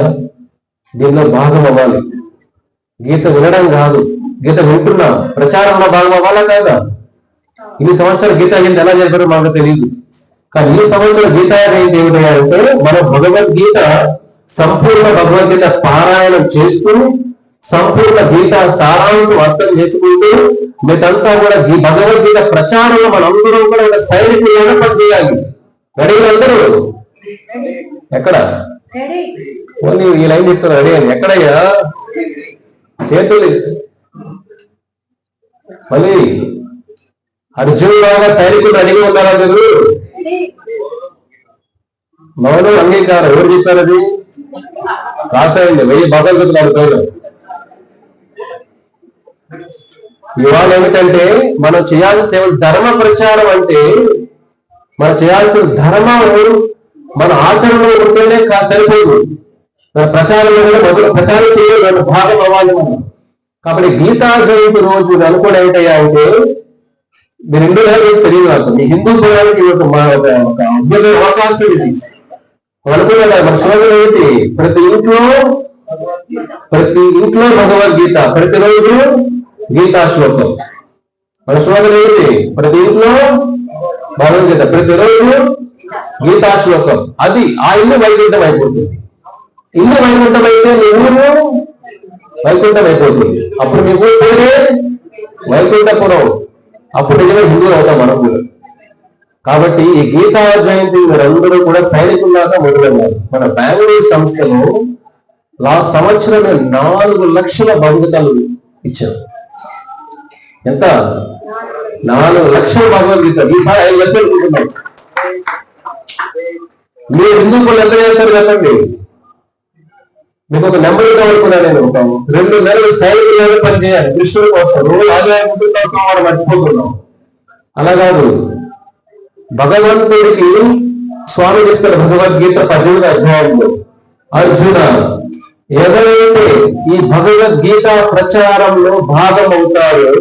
దీనిలో భాగం అవ్వాలి. గీత వినడం కాదు, గీత వింటున్నా ప్రచారంలో భాగం అవ్వాలా కాదా? ఇన్ని సంవత్సరాలు గీతా జయంతి ఎలా జరిపారో మాకు తెలియదు. కానీ ఈ సంవత్సరం గీతా జయంతి ఏమిటంటే, మన భగవద్గీత సంపూర్ణ భగవద్గీత పారాయణం చేస్తూ, సంపూర్ణ గీత సారాంశం అర్థం చేసుకుంటూ, మీకంతా కూడా ఈ భగవద్గీత ప్రచారంలో మనందరం కూడా ఒక సైనికులుగా పనిచేయాలి. రెడీ అందరూ? ఎక్కడ ఓన్లీ ఈ లైన్ చెప్తున్నారు రెడీ అని. ఎక్కడయ్యా చేతులు? మళ్ళీ అర్జునులాగా సైనికులు రెడీగా ఉన్నారా మీరు? మౌనం అంగీకారం ఎవరు చెప్పారు? అది రాసాయండి 1000 భగవద్గీతలు అడుగుతారు. ఇవాళ ఏమిటంటే మనం చేయాల్సిన ధర్మ ప్రచారం. అంటే మనం చేయాల్సిన ధర్మం మన ఆచరణలో ఉంటేనే సరిపోదు, ప్రచారంలో కూడా మొదలు ప్రచారం చేయాలి, భాగం అవ్వాలి మనం. కాబట్టి గీతా జయంతి రోజు అనుకోవడం ఏంటయ్యా అంటే, మీరు హిందూ తెలియదు నాకు, మీ హిందూ పోవడానికి ఒక అద్భుతమైన అవకాశం ఇది. అనుకున్నా మన శ్లోకం ఏంటి? ప్రతి ఇంట్లో భగవద్గీత, ప్రతిరోజు గీతా శ్లోకం. మన శ్లోకం ఏంటి? ప్రతి ఇంట్లో భగవద్గీత, ప్రతిరోజు గీతా శ్లోకం. అది ఆ ఇల్లు వైకుంఠం అయిపోతుంది. ఇల్లు వైకుంఠం అయితే మీ ఊరు వైకుంఠం అయిపోతుంది. అప్పుడు మీ ఊరు పేరే వైకుంఠపురం. అప్పుడు నిజంగా హిందువులు అవుతాం మనం కూడా. కాబట్టి ఈ గీతా జయంతి మీరందరూ కూడా సైనికుల్లాగా మొదలయ్యారు. మన బెంగళూరు సంస్థలో లాస్ట్ సంవత్సరం 4 లక్షల భగవద్గీతలు ఇచ్చారు. ఎంత? 4 లక్షల భగవద్గీతలు. ఈసారి 5 లక్షలు అనుకుంటున్నాం. మీరు హిందువులు ఎంత చేశారు చెప్పండి? మీకు ఒక నెంబర్ కావాలనుకున్నా నేను. 2 నెలలు సైనికులు పనిచేయాలి కృష్ణుడి కోసం. రోజు ఆదాయం మనం మర్చిపోతున్నాం. అలా కాదు, భగవంతుడికి స్వామి చెప్తారు భగవద్గీత 18వ అధ్యాయంలో, అర్జున ఎవరైతే ఈ భగవద్గీత ప్రచారంలో భాగం అవుతారో,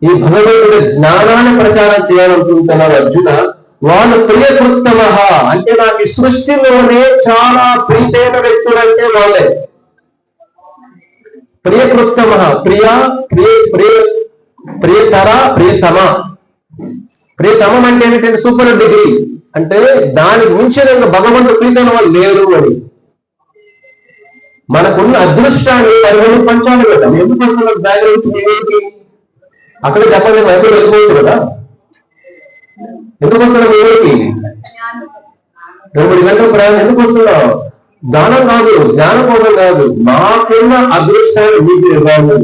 ఈ భగవంతుడి జ్ఞానాన్ని ప్రచారం చేయాలనుకుంటున్నారు అర్జున, వాళ్ళు ప్రియకృత్తమ. అంటే నాకు సృష్టిలోనే చాలా ప్రీతైన వ్యక్తులు అంటే వాళ్ళే ప్రియకృత్తమ. ప్రియతమ. ప్రియతమం అంటే ఏంటంటే సూపర్ డిగ్రీ. అంటే దానికి మించిన భగవంతుడు ప్రీతైన వాళ్ళు లేరు అని. మనకున్న అదృష్టాన్ని పంచాలి కదా. ఎందుకు వస్తున్నారు బ్యాగ్ నుంచి? అక్కడ చెప్పండి, వైపు వెళ్ళిపోవచ్చు కదా. ఎందుకు వస్తున్నావు ఊరికి? 2-3 గంటల ప్రయాణం ఎందుకు వస్తున్నావు? దానం కాదు, జ్ఞానం కోసం కాదు, నాకున్న అదృష్టాన్ని మీకు ఇవ్వాలి.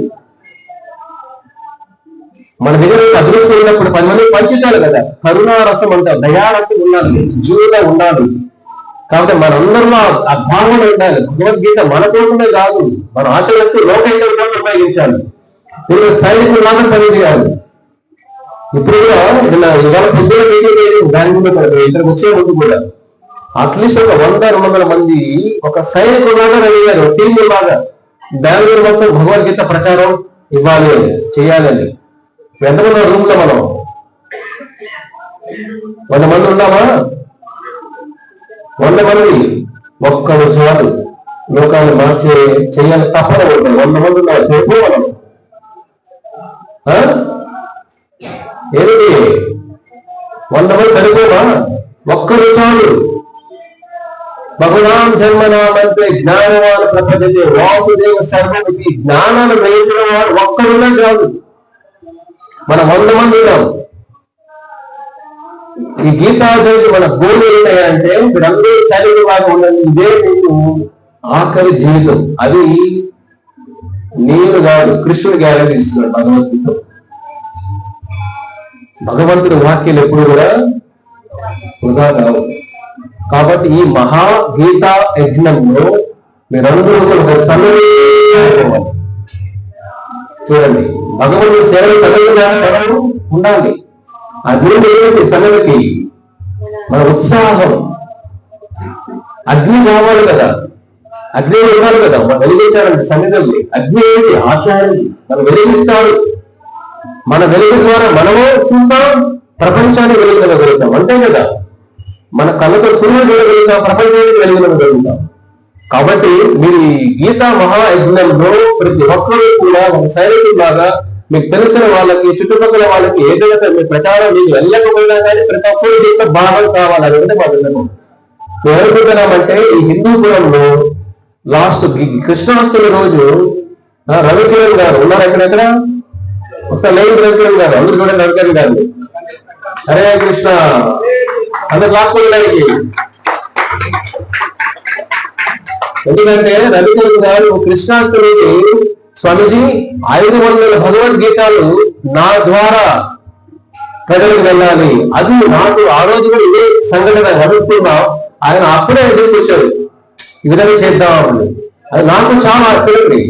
మన దగ్గర అదృష్టం ఉన్నప్పుడు 10 మంది పంచుతారు కదా. కరుణారసం అంటారు, దయారసం ఉండాలి, జీవితం ఉండాలి. కాబట్టి మనందరిలో ఆ భావన ఉండాలి. భగవద్గీత మన కోసమే కాదు, మనం ఆచరిస్తూ లోకైకంగా ఉపయోగించాలి. మీరు సైనికులాగా పనిచేయాలి. ఇప్పుడు కూడా ఇవాళ పొద్దున మీటింగ్ దాని ముందు ఇక్కడికి వచ్చే ముందు కూడా అట్లీస్ట్ ఒక 100-200 మంది ఒక సైనికులాగా అడిగారు, టీం లాగా బెంగళూరు మొత్తం భగవద్గీత ప్రచారం ఇవ్వాలి అని, చేయాలని. ఎంతమంది రూమ్ లో మనం 100 మంది ఉన్నామా? 100 మంది ఒక్కరు చాలు లోకాన్ని మార్చే చేయాలి తప్పన ఉంటుంది. 100 మంది ఉన్నారు చెప్పు మనం ఏమిటి 100 మంది సరిపోమా? ఒక్కరు చాలు. భగవాన్ జన్మనామంటే జ్ఞానవాన్ ప్రపంచే వాసుదేవ సర్వమితి. జ్ఞానాన్ని గ్రహించిన వాడు ఒక్కరున్నా చాలు. మనం 100 మంది ఉన్నాం. ఈ గీతా జయంతి మన గోల్ ఏంటంటే మీరందరూ శరీరంలాగా ఉండండి. ఇదే మీకు ఆఖరి జీవితం. అది నేను కాదు, కృష్ణుడు గ్యారెంటీ ఇస్తున్నాడు భగవద్గీత. భగవంతుడి వాక్యాలు ఎప్పుడు కూడా వృధా కావు. కాబట్టి ఈ మహాగీతా యజ్ఞంలో మీరందరూ ఒక సమయం చూడండి. భగవంతుడి సేవలు ఉండాలి. ఆ దేవుడు ఏమిటి సన్నలకి మన ఉత్సాహం. అగ్ని కావాలి కదా, అగ్ని ఉండాలి కదా, మనం వెలిగించాలంటే సన్నిధుల్ని. అగ్ని ఏంటి? ఆచార్యులు మనం వెలిగిస్తాడు. మన వెలుగు ద్వారా మనము చూద్దాం, ప్రపంచాన్ని వెలుగునగలుగుతాం. అంతే కదా, మన కళ్ళతో సూర్యుడు వెలుగుతాం, ప్రపంచానికి వెలుగునగలుగుతాం. కాబట్టి మీరు ఈ గీతా మహాయజ్ఞంలో ప్రతి ఒక్కరూ కూడా ఒక సైనికులాగా మీకు తెలిసిన వాళ్ళకి, చుట్టుపక్కల వాళ్ళకి ఏదైతే మీ ప్రచారం మీకు వెళ్ళకపోయినా కానీ ప్రతి ఒక్కరు దీంట్లో భాగం కావాలనేది మా విన్నపం. మేము ఏమనుకుంటున్నామంటే ఈ హిందూపురంలో లాస్ట్ కృష్ణాష్టమి రోజు రవికిరణ్ గారు ఉన్నారు. ఎక్కడెక్కడ ఒకసారి లేదు రవికిరణ్ గారు, అందరూ చూడండి రవికిరణ్ గారు. హరే కృష్ణ అందరు లాక్కోవడానికి. ఎందుకంటే రవికిరణ్ గారు కృష్ణాష్టమికి స్వామిజీ 500 భగవద్గీతాలు నా ద్వారా ప్రజలకు వెళ్ళాలి. అది నాకు ఆ రోజు కూడా ఇదే సంఘటన నడుస్తున్నా. ఆయన అప్పుడే తీసుకొచ్చాడు, ఈ విధంగా చేద్దామని. అది నాకు చాలా ఆశ్చర్యండి.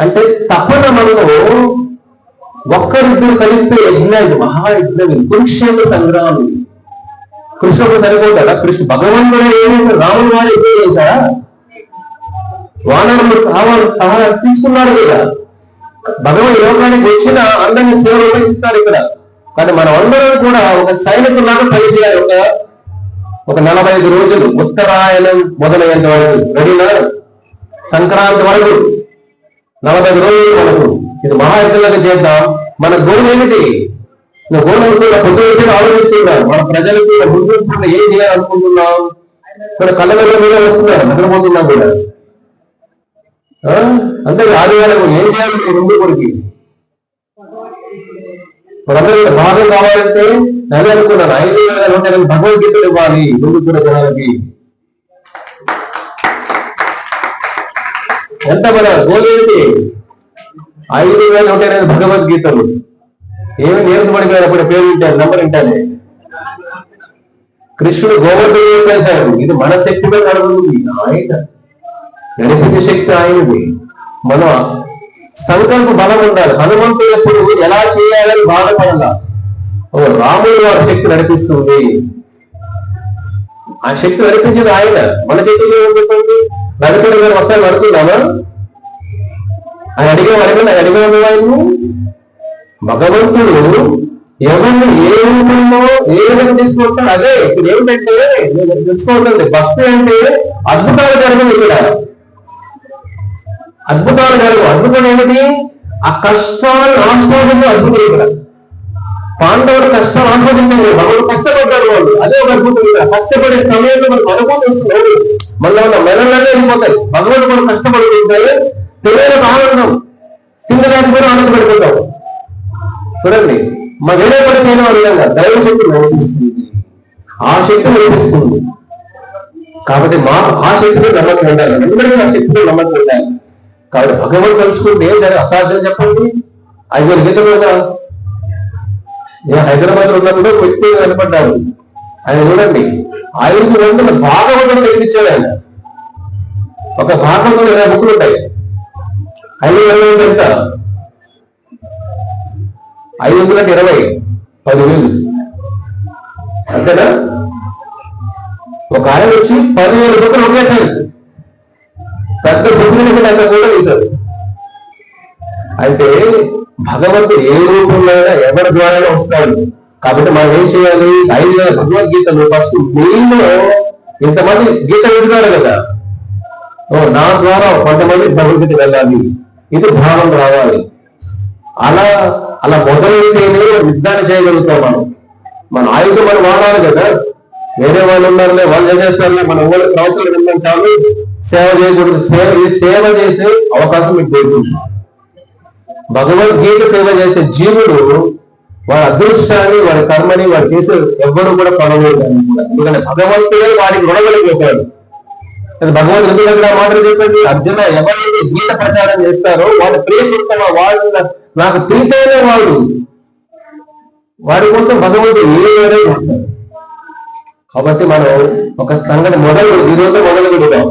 అంటే తప్పన మనము ఒక్కరిద్దరు కలిస్తే యజ్ఞం, మహాయజ్ఞం, కురుక్షేత్ర సంగ్రామం. కృష్ణుడు సరిపోతాడా? భగవంతుడే రాముడు వారి యజ్ఞం చేశాడా? వానరులు కావాలి సహాయం తీసుకున్నారు కదా. భగవన్ లోకానికి వచ్చిన అందరినీ సేవలు ఇస్తారు ఇక్కడ. కానీ మనం అందరం కూడా ఒక సైనికులాగా పనిచేయాలి. ఒక 45 రోజులు ఉత్తరాయణం మొదలయ్యేంత వరకు, రెడీనా? సంక్రాంతి వరకు 45 రోజులు మనకు ఇది మహాయజ్ఞంగా చేద్దాం. మన గోల్ ఏమిటి? గోల్ అనుకున్న పొద్దున ఆలోచిస్తున్నాం. మన ప్రజలకు ముందు ఏం చేయాలనుకుంటున్నాం? మన కళ్ళ మీద వస్తున్నారు, నిద్రపోతున్నాం కూడా. అంటే ఆదివారం ఏం చేయాలి? ముందు కొరికి మనందరూ భాగం కావాలంటే నేను అనుకున్నాను 5,100 భగవద్గీతలు ఇవ్వాలి ముందు కూడా జనాలకి. ఎంత మన గోల్ ఏంటి? 5,100 భగవద్గీతలు. ఏమి నీరసపడిపోయినప్పుడు పేరు వింటాను, నంబర్ వింటానే. కృష్ణుడు గోవర్ధన చెప్పేశాడు, ఇది మన శక్తి మీద నడుపుతుంది. ఆయన నడిపించే శక్తి ఆయనది. మన సంకల్ప బలం ఉండాలి. హనుమంతుడు ఎప్పుడు ఎలా చేయాలని బాధపడాల. రాముడు వారి శక్తి నడిపిస్తుంది. ఆ శక్తి నడిపించేది ఆయన. మన శక్తిలో ఏముంటుంది? నడిపేది గారు వస్తాను నడుపుతున్నామా? ఆయన అడిగేవాడు ఆయన. భగవంతుడు ఎవరిని ఏ రూపంలో ఏ విధంగా తీసుకొస్తాడు అదే. ఇప్పుడు ఏమిటంటే నేను తెలుసుకోవద్దండి, భక్తి అంటే అద్భుతాలు జరగదు ఇక్కడ. అద్భుతాలు జరగవు. అద్భుతం ఏమిటి? ఆ కష్టాన్ని ఆస్వాదించే అద్భుతం ఇక్కడ. పాండవులు కష్టం ఆస్వాదించారు, మనల్ని కష్టపడ్డారు వాళ్ళు. అదే ఒక అద్భుతం ఇక్కడ. కష్టపడే సమయంలో మనకు అనుభూతి వస్తుంది. మళ్ళీ ఉన్న మెదళ్ళనే వెళ్ళిపోతాయి. భగవంతుడు మనం కష్టపడుతుంటే తెలియని ఆనందం, తిన్నదానికి కూడా ఆనందపడిపోతాం. చూడండి, మా వేరే పని చేయడం విధంగా దైవ శక్తి నడిపిస్తుంది. ఆ శక్తి నడిపిస్తుంది. కాబట్టి ఆ శక్తిలో నమ్మకం ఉండాలి, అందరికీ ఆ శక్తిలో నమ్మకం ఉండాలి. కాబట్టి భగవంతుడు తలుచుకుంటే ఏం జరిగి అసాధ్యం చెప్పండి. 5,000 గీతలు కదా, నేను హైదరాబాద్ లో ఉన్నప్పుడు వ్యక్తి కనపడ్డాడు. ఆయన చూడండి 500 భాగవతం చదివించాడు ఆయన. ఒక భాగవతంలో 20 బుక్కులు ఉంటాయి. 500 ఎంత? 500 అంటే 20, 10,000 అంతేనా? ఒక ఆయన వచ్చి 10,000 బుక్కులు ఒకేసారి పెద్ద బుక్కులు అంత కూడా తీశారు. అంటే భగవంతుడు ఏ రూపంలో ఎవరి ద్వారా వస్తాడు. కాబట్టి మనం ఏం చేయాలి? 5,000 భగవద్గీతలు ఫస్ట్ మీలో ఇంతమంది గీత వింటున్నారు కదా, నా ద్వారా కొంతమంది భగవద్గీత వెళ్ళాలి, ఇది భావం రావాలి. అలా అలా మొదలైతేనే యుద్ధాన్ని చేయగలుగుతాం. మన ఆయుధం మనం వాడాలి కదా. వేరే వాళ్ళు ఉన్నారులే, వాళ్ళు చేసేస్తారులే, మన ఊళ్ళకి ప్రవచనాలు విన్నాం చాలు, సేవ చేయకూడదు. సేవ చేసే అవకాశం మీకు దొరుకుతుంది. భగవద్గీత సేవ చేసే జీవుడు వాడి అదృష్టాన్ని, వాడి కర్మని వాడు చేసే ఎవ్వరు కూడా పడలేదు. ఎందుకంటే భగవంతుడే వాడికి రుణగలిగిపోతాడు. భగవంతుడు ఎందుకు దగ్గర మాటలు చెప్పండి, అర్జున ఎవరైతే గీత ప్రచారం చేస్తారో వాడు ప్రియసుత్తమ, వాడు నాకు ప్రీతైన వాడి కోసం భగవంతుడు ఏదైనా చేస్తారు. కాబట్టి మనం ఒక సంఘటన ఈరోజు మొదలు పెడదాం.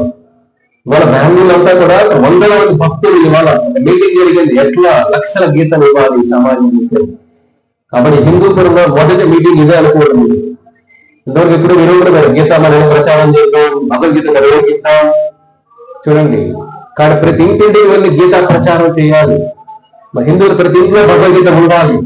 ఇవాళ బెంగళూరు అంతా కూడా 100 మంది భక్తులు ఇవాళ మీటింగ్ జరిగింది, ఎట్లా లక్షల గీతలు ఇవ్వాలి సమాజం. కాబట్టి హిందూపురంలో మొదటి మీటింగ్ ఇదే అనుకోవడం. ఇంతవరకు ఎప్పుడు వినూడదు గీత మనం ప్రచారం చేద్దాం, భగవద్గీత నిర్వహిద్దాం. చూడండి, కానీ ప్రతి ఇంటింటికి వెళ్ళి గీతా ప్రచారం చేయాలి. హిందువులు ప్రతి ఇంట్లో భగవద్గీత ఉండాలి.